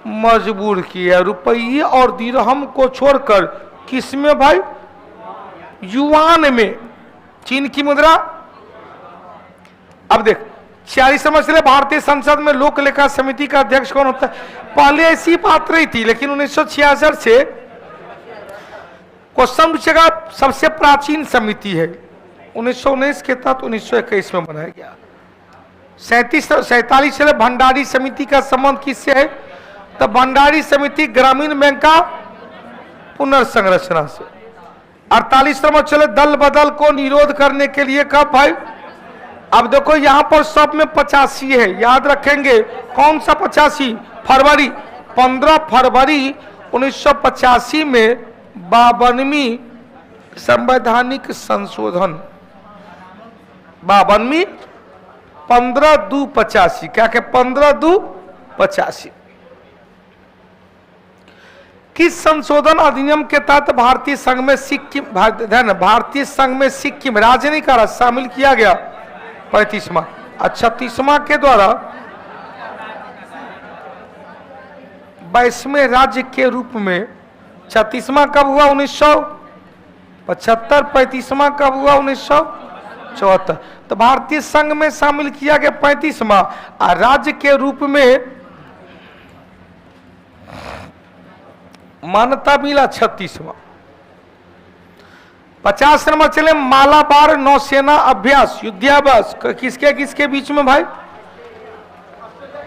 मजबूर किया। रुपये और दिरहम को छोड़कर किसमें भाई? युआन में, चीन की मुद्रा। अब देख 46 मसले, भारतीय संसद में लोक लेखा समिति का अध्यक्ष कौन होता है? पहले ऐसी बात रही थी, लेकिन 1966 से क्वेश्चन पूछेगा सबसे प्राचीन समिति है। 1919 के तहत 1921 में बनाया गया। 47 से भंडारी समिति का संबंध किससे है? तो भंडारी समिति ग्रामीण बैंक का पुनर्संरचना से। 48 नंबर चले दल बदल को निरोध करने के लिए कब भाई? अब देखो यहां पर सब में 85 है, याद रखेंगे। कौन सा 85? फरवरी 15 फरवरी 1985 में 52वीं संवैधानिक संशोधन, 52वीं 15/2/85। क्या के 15/2/85 किस संशोधन अधिनियम के तहत भारतीय संघ में सिक्किम राज्य नहीं करा शामिल किया गया? 35वां। 36वां के द्वारा 22वें राज्य के रूप में। 36वां कब हुआ? 1975। 35वां कब हुआ? 1974। तो भारतीय संघ में शामिल किया गया 35वां, और राज्य के रूप में मान्यता मिला 36वां। 50 नंबर चले मालाबार नौसेना अभ्यास युद्धाभ्यास किसके किसके बीच में भाई?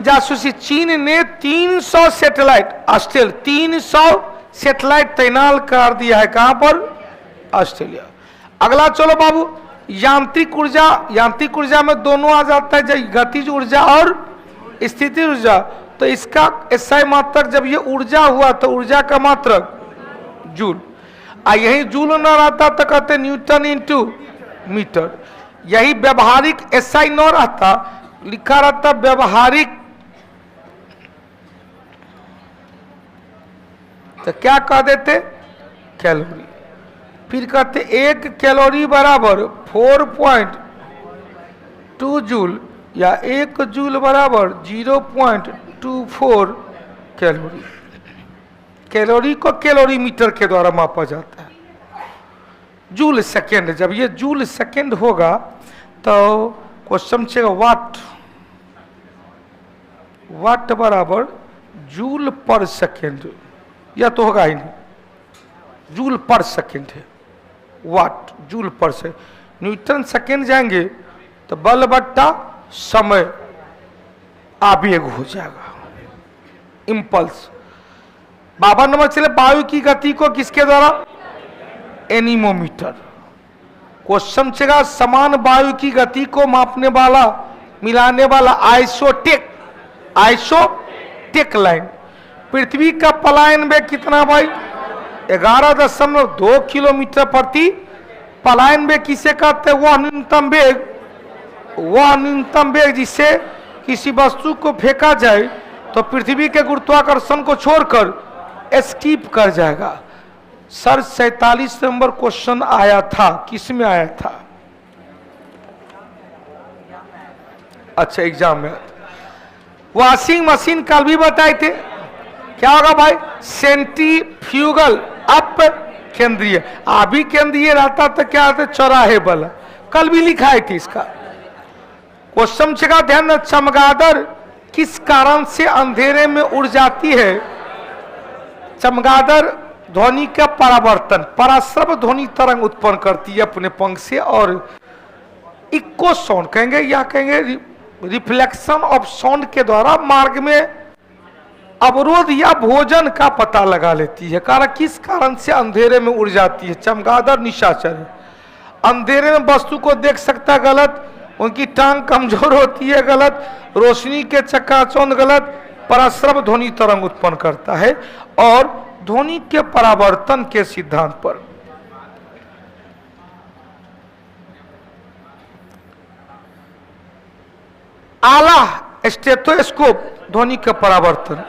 जासूसी। चीन ने 300 सैटेलाइट, ऑस्ट्रेलिया 300 सैटेलाइट तैनात कर दिया है। कहां पर? ऑस्ट्रेलिया। अगला चलो बाबू, यांत्रिक ऊर्जा। यांत्रिक ऊर्जा में दोनों आ जाता है, गतिज ऊर्जा और स्थितिज ऊर्जा। तो इसका SI मात्रक जब ये ऊर्जा हुआ तो ऊर्जा का मात्रक जूल। यही जूल न रहता तो कहते न्यूटन इंटू मीटर। यही व्यवहारिक SI न रहता, लिखा रहता व्यवहारिक, तो क्या कह देते? कैलोरी। फिर कहते 1 कैलोरी बराबर 4.2 जूल, या 1 जूल बराबर 0.24 कैलोरी। कैलोरी को कैलोरीमीटर के द्वारा मापा जाता है। जूल सेकेंड, जब ये जूल सेकेंड होगा तो क्वेश्चन से वाट, वाट बराबर जूल पर सेकेंड, यह तो होगा ही नहीं, जूल पर सेकेंड है, वाट जूल पर से। न्यूटन सेकेंड जाएंगे तो बल बट्टा समय आवेग हो जाएगा, इंपल्स। 52 नंबर चले वायु की गति को किसके द्वारा? एनीमोमीटर। क्वेश्चन चलेगा समान वायु की गति को मापने वाला, मिलाने वाला आइसोटेक, आइसोटेक लाइन। पृथ्वी का पलायन वेग कितना भाई? 11.2 किलोमीटर प्रति। पलायन वेग किसे कहते हैं? वह न्यूनतम वेग, वह न्यूनतम वेग जिससे किसी वस्तु को फेंका जाए तो पृथ्वी के गुरुत्वाकर्षण को छोड़कर एस्केप कर जाएगा। सर 47 नंबर क्वेश्चन आया था, किस में आया था? अच्छा एग्जाम में। वॉशिंग मशीन कल भी बताए थे, क्या होगा भाई? सेंट्रीफ्यूगल अप केंद्रीय, अभी केंद्रीय रहता तो क्या होता? चौराहे वाला। कल भी लिखा है इसका क्वेश्चन का ध्यान। चमगादड़ किस कारण से अंधेरे में उड़ जाती है? चमगादड़ ध्वनि का परावर्तन, पराश्रव ध्वनि तरंग उत्पन्न करती है अपने पंख से, और इको साउंड कहेंगे या कहेंगे रिफ्लेक्शन ऑफ साउंड के द्वारा मार्ग में अवरोध या भोजन का पता लगा लेती है। कारण किस कारण से अंधेरे में उड़ जाती है? चमगादड़ निशाचर है, अंधेरे में वस्तु को देख सकता गलत, उनकी टांग कमजोर होती है गलत, रोशनी के चकाचौंध गलत, पराश्रव ध्वनि तरंग उत्पन्न करता है। और ध्वनि के परावर्तन के सिद्धांत पर आला स्टेथोस्कोप ध्वनि का परावर्तन,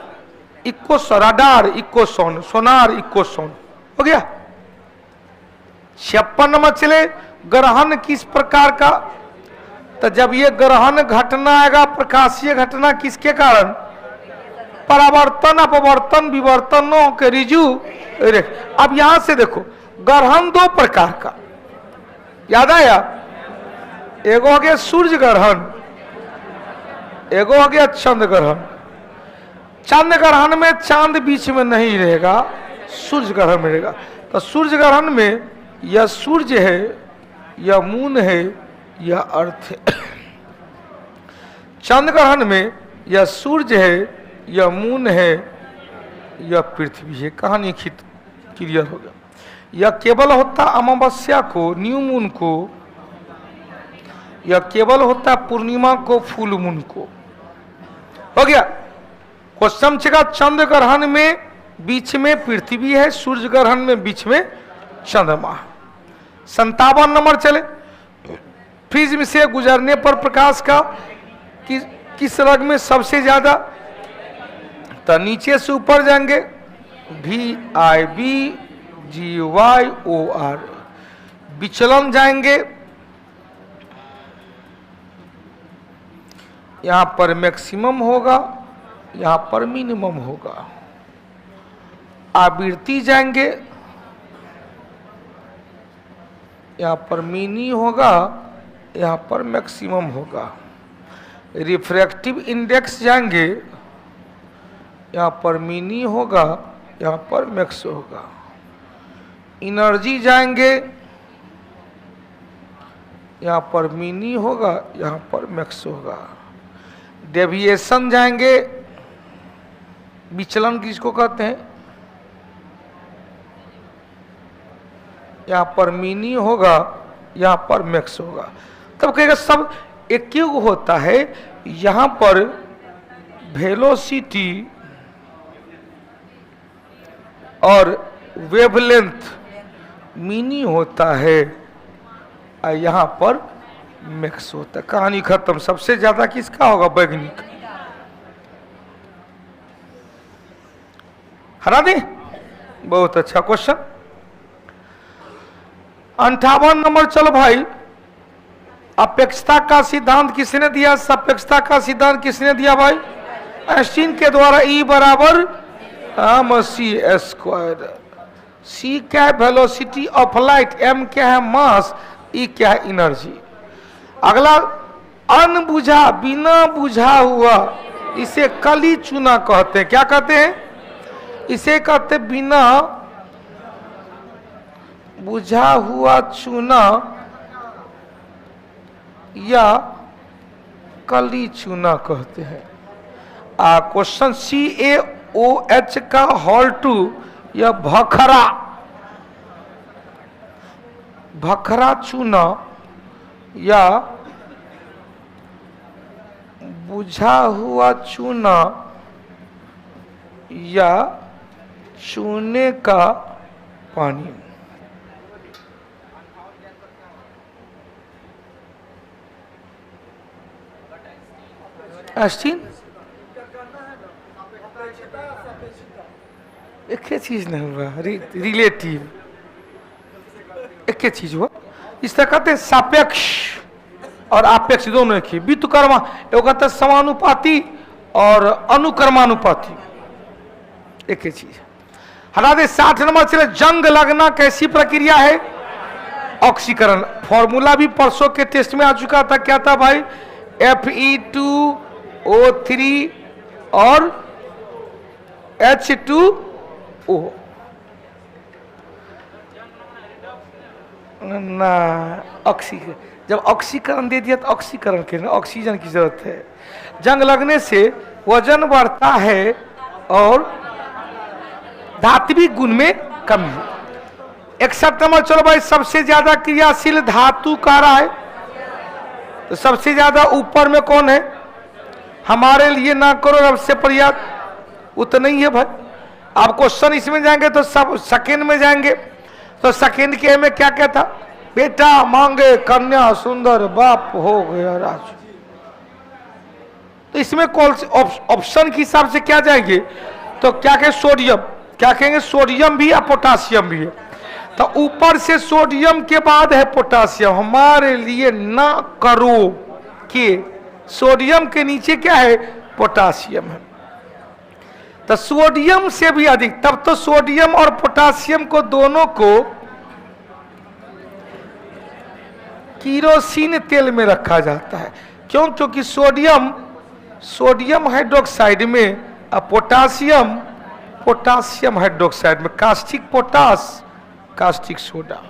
इको रडार, इको साउंड, सोनार, इको साउंड हो गया। 56 नंबर चले ग्रहण किस प्रकार का? तो जब ये ग्रहण घटना आएगा, प्रकाशीय घटना किसके कारण? परावर्तन अपवर्तन विवर्तनों के रिजु। अब यहां से देखो ग्रहण दो प्रकार का याद आया, एगो हो गया सूर्य ग्रहण, एगो हो गया चंद्र ग्रहण। चंद्र ग्रहण में चांद बीच में नहीं रहेगा, सूर्य ग्रहण में रहेगा। तो सूर्य ग्रहण में या सूर्य है या मून है या अर्थ है। चंद्र ग्रहण में या सूर्य है या मून है या पृथ्वी है। कहानी क्लियर हो गया। या केवल होता अमावस्या को, न्यू मून को, या केवल होता पूर्णिमा को, फुल मून को। हो गया क्वेश्चन चेगा। चंद्र ग्रहण में बीच में पृथ्वी है, सूर्य ग्रहण में बीच में चंद्रमा। 57 नंबर चले। प्रिज्म से गुजरने पर प्रकाश का किस रंग में सबसे ज्यादा? तो नीचे से ऊपर जाएंगे, VIB GYOR। विचलन जाएंगे, यहां पर मैक्सिमम होगा, यहां पर मिनिमम होगा। आवृत्ति जाएंगे, यहां पर मिनी होगा, यहां पर मैक्सिमम होगा। रिफ्रैक्टिव इंडेक्स जाएंगे, यहां पर मिनी होगा, यहां पर मैक्स होगा। एनर्जी जाएंगे, यहां पर मिनी होगा, यहां पर मैक्स होगा। डेविएशन जाएंगे, विचलन किसको कहते हैं, यहां पर मिनी होगा, यहां पर मैक्स होगा। तब कहेगा सब एक क्यों होता है। यहां पर वेलोसिटी और वेवलेंथ मिनी होता है और यहां पर मैक्स होता है। कहानी खत्म। सबसे ज्यादा किसका होगा? वैज्ञानिक। हरा दे। बहुत अच्छा क्वेश्चन। 58 नंबर। चलो भाई, अपेक्षता का सिद्धांत किसने दिया? सापेक्षता का सिद्धांत किसने दिया भाई? आइंस्टीन के द्वारा। E बराबर mc²। C क्या है? Velocity of light. M क्या है? मास। E क्या है? एनर्जी। अगला अनबुझा, बिना बुझा हुआ, इसे कली चूना कहते हैं। क्या कहते हैं? इसे कहते बिना बुझा हुआ चूना या कली चूना कहते हैं। क्वेश्चन CaOH का होल 2 या भखरा, भखरा चूना या बुझा हुआ चूना या चूने का पानी। आइंस्टीन एक चीज नहीं हुआ, रिलेटिव एक चीज हुआ। इस तरह कहते हैं सापेक्ष और आपेक्ष दोनों एक ही। व्युत्क्रम वो कहते हैं समानुपाती और अनुक्रमानुपाती, एक ही चीज। हटा दे। 60 नंबर चले। जंग लगना कैसी प्रक्रिया है? ऑक्सीकरण। फॉर्मूला भी परसों के टेस्ट में आ चुका था। क्या था भाई? Fe2O3 और H2O ना। ऑक्सीकरण, जब ऑक्सीकरण दे दिया तो ऑक्सीकरण के ऑक्सीजन की जरूरत है। जंग लगने से वजन बढ़ता है और धात्विक गुण में कमी। 61 नंबर। चलो भाई, सबसे ज्यादा क्रियाशील धातु कारा है, तो सबसे ज्यादा ऊपर में कौन है? हमारे लिए ना करो रब से पर्याप्त उतना ही है भाई। आप क्वेश्चन इसमें जाएंगे तो सब सेकेंड में जाएंगे। तो सेकेंड के में क्या कहता? बेटा मांगे कन्या सुंदर, बाप हो गया राज। तो इसमें कौन से ऑप्शन के हिसाब से क्या जाएंगे? तो क्या कहें? सोडियम। क्या कहेंगे? सोडियम भी या पोटासियम भी है। तो ऊपर से सोडियम के बाद है पोटासियम। हमारे लिए ना करो कि सोडियम के नीचे क्या है? पोटासियम है। तो सोडियम से भी अधिक, तब तो सोडियम और पोटासियम को दोनों को किरोसिन तेल में रखा जाता है। क्यों? क्योंकि सोडियम हाइड्रोक्साइड में और पोटासियम हाइड्रोक्साइड में, caustic potash, caustic soda.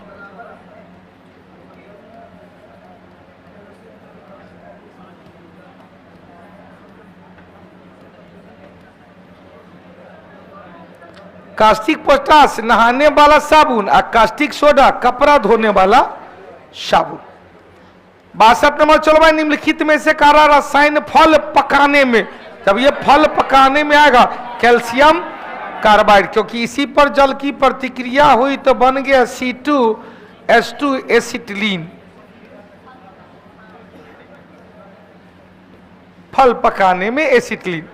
Caustic potash नहाने वाला साबुन और कास्टिक सोडा कपड़ा धोने वाला साबुन। 62 नंबर, चलो भाई, निम्नलिखित में से कारा रसायन फल पकाने में, जब ये फल पकाने में आएगा, कैल्शियम कार्बाइड, क्योंकि इसी पर जल की प्रतिक्रिया हुई तो बन गया C2H2 एसिटिलीन। फल पकाने में एसिटिलीन।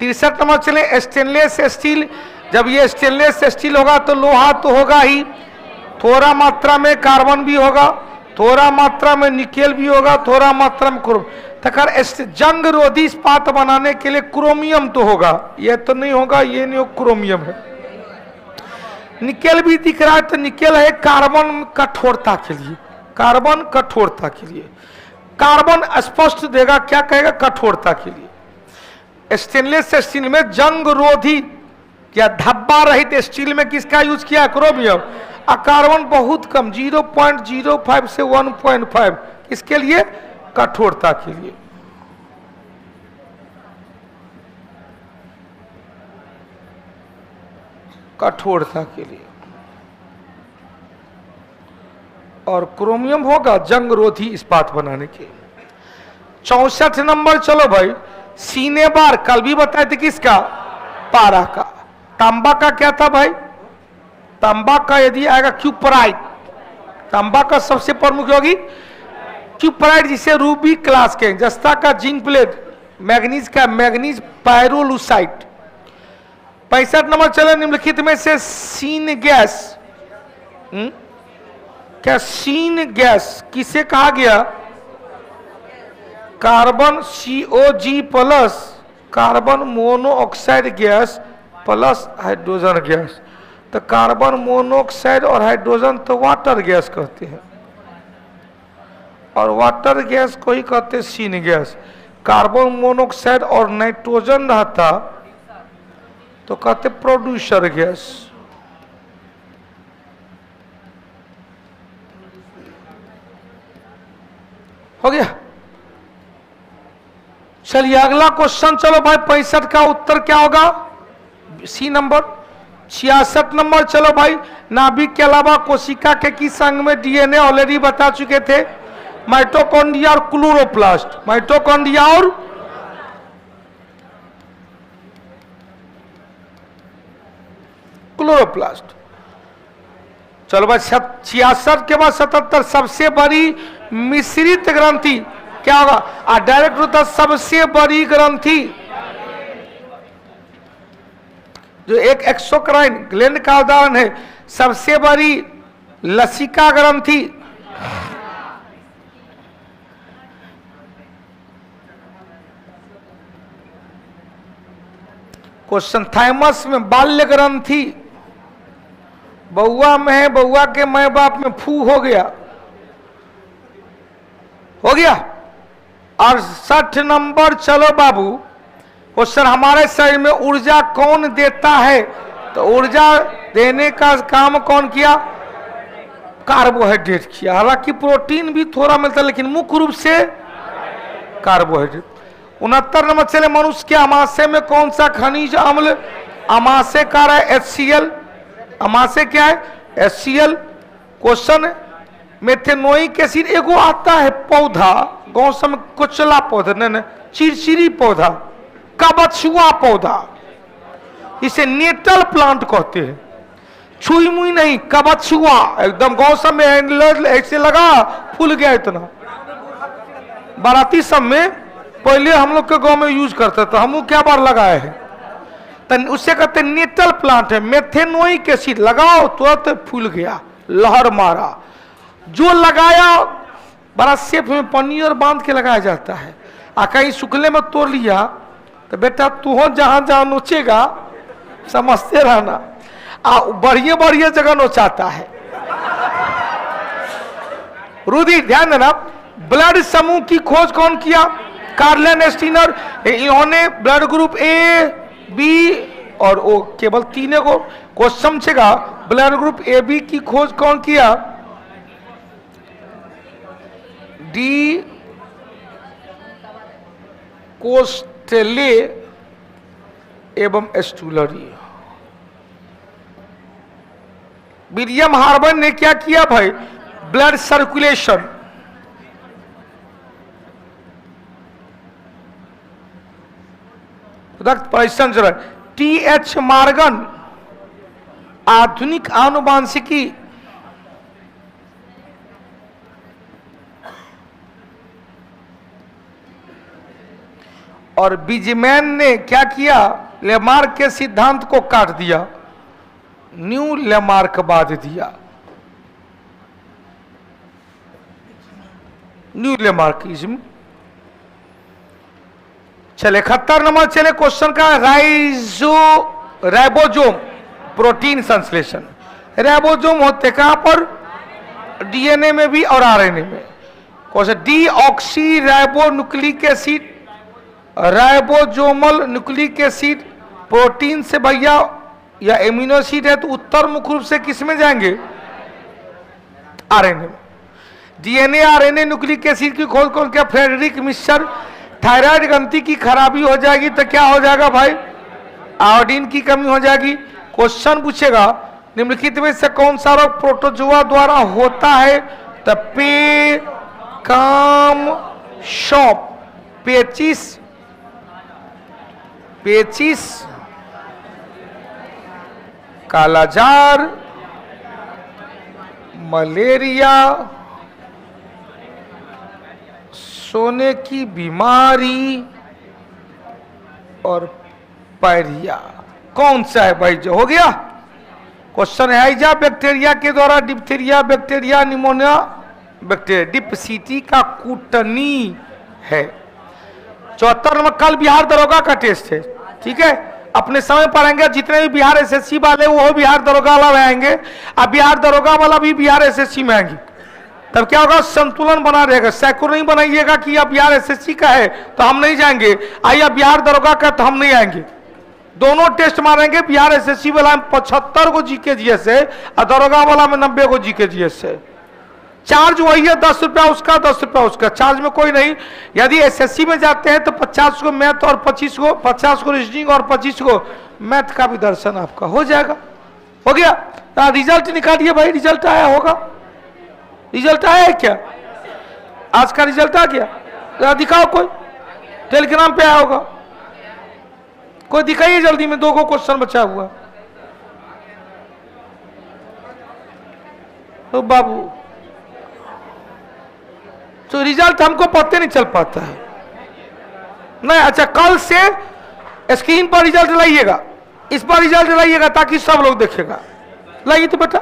63 नंबर चले, स्टेनलेस स्टील, जब ये स्टेनलेस स्टील होगा तो लोहा तो होगा ही, थोड़ा मात्रा में कार्बन भी होगा, थोड़ा मात्रा में निकेल भी होगा, थोड़ा मात्रा में क्रोम। तकर जंग रोधी इस्पात बनाने के लिए क्रोमियम तो होगा, ये तो नहीं होगा, ये नहीं हो, क्रोमियम है। निकेल भी दिख रहा है तो निकेल है कार्बन कठोरता के लिए, कार्बन कठोरता के लिए, कार्बन स्पष्ट देगा, क्या कहेगा? कठोरता के लिए। स्टेनलेस स्टील में जंग रोधी या धब्बा रहित स्टील में किसका यूज किया? क्रोमियम। कार्बन बहुत कम, 0.05 से 1.5, किसके लिए? कठोरता के लिए। कठोरता के लिए। और क्रोमियम होगा जंग रोधी इस्पात बनाने के। 64 नंबर, चलो भाई, सीने बार, कल भी बताए थे किसका? पारा का। तांबा का क्या था भाई? तांबा का यदि आएगा क्यूपराइट, तांबा का सबसे प्रमुख होगी क्यूपराइट, जिसे रूबी क्लास के। जस्ता का जिंक प्लेट, मैग्नीज का मैग्नीज पायरोलुसाइट। 65 नंबर, चले, निम्नलिखित में से सीन गैस, क्या सीन गैस किसे कहा गया? Carbon COG plus carbon monoxide gas plus hydrogen gas. तो कार्बन मोनोऑक्साइड और हाइड्रोजन तो वाटर गैस कहते हैं, और वाटर गैस को ही कहते हैं सीन गैस। कार्बन मोनोऑक्साइड और नाइट्रोजन रहता तो कहते प्रोड्यूसर गैस। हो गया। चलिए अगला क्वेश्चन, चलो भाई, 65 का उत्तर क्या होगा? सी नंबर। 66 नंबर, चलो भाई, नाभिक के अलावा कोशिका के किस अंग में डीएनए ऑलरेडी बता चुके थे? माइटोकॉन्ड्रिया और क्लोरोप्लास्ट। माइटोकॉन्ड्रिया और क्लोरोप्लास्ट। चलो भाई, 66 के बाद 77, सबसे बड़ी मिश्रित ग्रंथि क्या होगा? डायरेक्ट होता सबसे बड़ी ग्रंथि जो एक एक्सोक्राइन ग्लैंड का उदाहरण है, सबसे बड़ी लसिका ग्रंथि क्वेश्चन। थाइमस में बाल्य ग्रंथि, बउआ में है, बउआ के माँ बाप में फू हो गया। हो गया। 68 नंबर, चलो बाबू, क्वेश्चन, हमारे शरीर में ऊर्जा कौन देता है? तो ऊर्जा देने का काम कौन किया? कार्बोहाइड्रेट किया। हालांकि प्रोटीन भी थोड़ा मिलता है, लेकिन मुख्य रूप से कार्बोहाइड्रेट। 69 नंबर, चले, मनुष्य के आमाशय में कौन सा खनिज अम्ल आमाशय कार है? HCl। आमाशय क्या है? HCl। क्वेश्चन, मेथेनोइक एसिड एगो आता है पौधा, गांव में कुचला पौधा, नहीं, चिरचिरी पौधा, कबछुआ पौधा, इसे नेटल प्लांट कहते हैं। छुई मुई नहीं, कबछुआ, एकदम गांव सब में ऐसे लगा फूल गया इतना। बाराती सब में पहले हम लोग के गांव में यूज करते थे, हम क्या बार लगाए हैं, तो उससे कहते नेटल प्लांट है। मेथेनोइक एसिड लगाओ, तुरंत फूल गया, लहर मारा। जो लगाया बड़ा सेफ में पन्नी और बांध के लगाया जाता है। कहीं सूखले में तोड़ लिया तो बेटा तू हो जहां जहां नोचेगा समझते रहना। बढ़िया बढ़िया जगह नोचाता है। रुधि ध्यान देना, ब्लड समूह की खोज कौन किया? कार्लन स्टीनर। इन्होंने ब्लड ग्रुप ए, बी और ओ, केवल तीन को क्वेश्चन समझेगा। ब्लड ग्रुप ए बी की खोज कौन किया? डी कोस्टेले एवं स्टूलरी। विलियम हार्बन ने क्या किया भाई? Blood circulation. रक्त परिसंचरण। टी एच मॉर्गन आधुनिक आनुवांशिकी। और बिजमैन ने क्या किया? लेमार्क के सिद्धांत को काट दिया, न्यू लेमार्कवाद दिया, न्यू लेमार्किज्म। चले 71 नंबर चले क्वेश्चन का। राइबोसोम प्रोटीन संश्लेषण। राइबोसोम होते कहां पर? डीएनए में भी और आरएनए में। Question D oxy ribo nucleic acid, ribosomal nucleic acid protein से भैया या एमिनो एसिड है तो उत्तर मुख्य रूप से किस में जाएंगे? आरएनए में। डीएनए आरएनए न्यूक्लिक एसिड की खोज कौन किया? फ्रेडरिक मिश्र। थायराइड ग्रंथि की खराबी हो जाएगी तो क्या हो जाएगा भाई? आयोडीन की कमी हो जाएगी। क्वेश्चन पूछेगा निम्नलिखित में से कौन सा रोग प्रोटोजोआ द्वारा होता है? तो पे काम शॉप, पेचिस, कालाजार, मलेरिया, सोने की बीमारी और पायरिया। कौन सा है भाई? जो हो गया क्वेश्चन है। हैजा बैक्टीरिया के द्वारा डिप्थीरिया, बैक्टीरिया, निमोनिया, बैक्टीरिया। डिप्सिटी का कूटनी है। 74 नंबर कल बिहार दरोगा का टेस्ट है, ठीक है? अपने समय पर आएंगे। जितने भी बिहार एसएससी वाले वो बिहार दरोगा वाला आएंगे, अब बिहार दरोगा वाला भी बिहार एसएससी में आएंगे। तब क्या होगा? संतुलन बना रहेगा। सैकड़ों नहीं बनाइएगा कि अब बिहार एसएससी का है तो हम नहीं जाएंगे, आइए बिहार दरोगा का तो हम नहीं आएंगे। दोनों टेस्ट मारेंगे। बिहार एसएससी वाला में 75 को जीके जीएस है और दरोगा वाला में 90 को जीके जीएस है। चार्ज वही है, 10 रुपया उसका, 10 रुपया उसका। चार्ज में कोई नहीं। यदि एसएससी में जाते हैं तो 50 को मैथ और 50 को रीजनिंग और 25 को मैथ का भी दर्शन आपका हो जाएगा। हो गया? रिजल्ट निकालिए भाई। रिजल्ट आया होगा? रिजल्ट आया है क्या? आज का रिजल्ट आ गया? दिखाओ कोई, टेलीग्राम पे आया होगा कोई, दिखाइए जल्दी में। 2 क्वेश्चन बचा हुआ। तो बाबू तो रिजल्ट हमको पता नहीं चल पाता है नहीं। अच्छा, कल से स्क्रीन पर रिजल्ट लाइएगा, इस पर रिजल्ट लाइएगा ताकि सब लोग देखेगा। लाइए तो बेटा।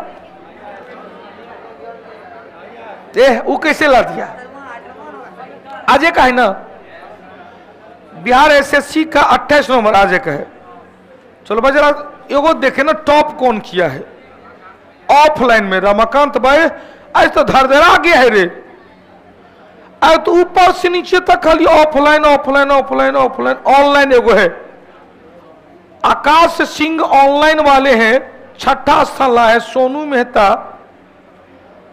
वो कैसे ला दिया? आज का है ना बिहार एसएससी का 28 नंबर आज का है। चलो भाई जरा एगो देखे ना टॉप कौन किया है ऑफलाइन में। रमाकांत भाई आज तो धरधरा गया है रे। आज तो ऊपर से नीचे तक खाली offline offline offline offline. Online एगो है आकाश सिंह, ऑनलाइन वाले हैं, 6ठा स्थान ला है। सोनू मेहता,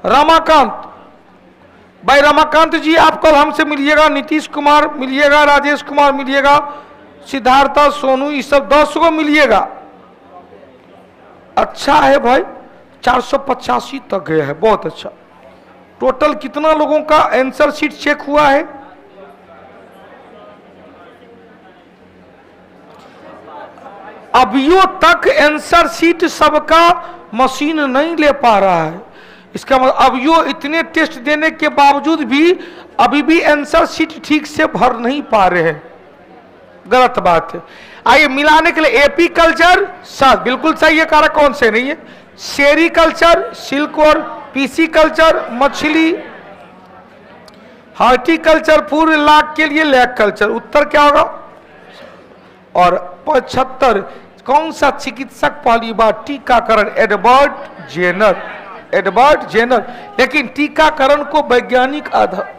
रमाकांत भाई। रमाकांत जी आप कल हमसे मिलिएगा। नीतीश कुमार मिलिएगा, राजेश कुमार मिलिएगा, सिद्धार्था, सोनू, ये सब 10 को मिलिएगा। अच्छा है भाई, 485 तक गया है, बहुत अच्छा। टोटल कितना लोगों का आंसर शीट चेक हुआ है? अभियो तक आंसर शीट सबका मशीन नहीं ले पा रहा है। इसका मतलब अभियो इतने टेस्ट देने के बावजूद भी अभी भी आंसर शीट ठीक से भर नहीं पा रहे हैं। गलत बात है। आइए मिलाने के लिए एपी कल्चर साथ बिल्कुल सही है। कारक कौन से नहीं है? शेरी कल्चर, सिल्क और पीसी कल्चर, मछली, हॉर्टिकल्चर, पूर्व लाख के लिए लैक कल्चर। उत्तर क्या होगा? और 75 कौन सा चिकित्सक पहली बार टीकाकरण? Edward Jenner. लेकिन टीकाकरण को वैज्ञानिक आधार,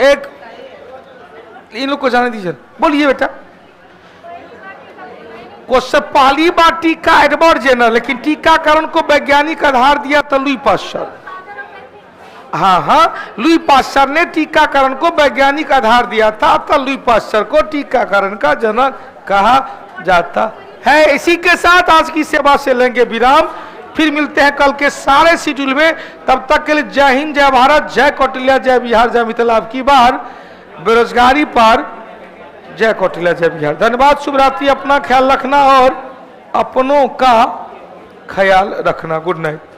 एक इन लोग को जाने दीजिए, बोलिए बेटा। क्वेश्चन, पहली बार टीका एडवर्ड जेनर, लेकिन टीकाकरण को वैज्ञानिक आधार दिया था लुई पाश्चर। हाँ, लुई पाश्चर ने टीकाकरण को वैज्ञानिक आधार दिया था, तो लुई पाश्चर को टीकाकरण का जनक कहा जाता है। इसी के साथ आज की सेवा से लेंगे विराम, फिर मिलते हैं कल के सारे शेड्यूल में। तब तक के लिए जय हिंद, जय भारत, जय कौटिल्य, जय बिहार, जय मिथिला। अब की बार बेरोजगारी पर जय कौटिल्य, जय बिहार। धन्यवाद, शुभ रात्रि, अपना ख्याल रखना और अपनों का ख्याल रखना। Good night.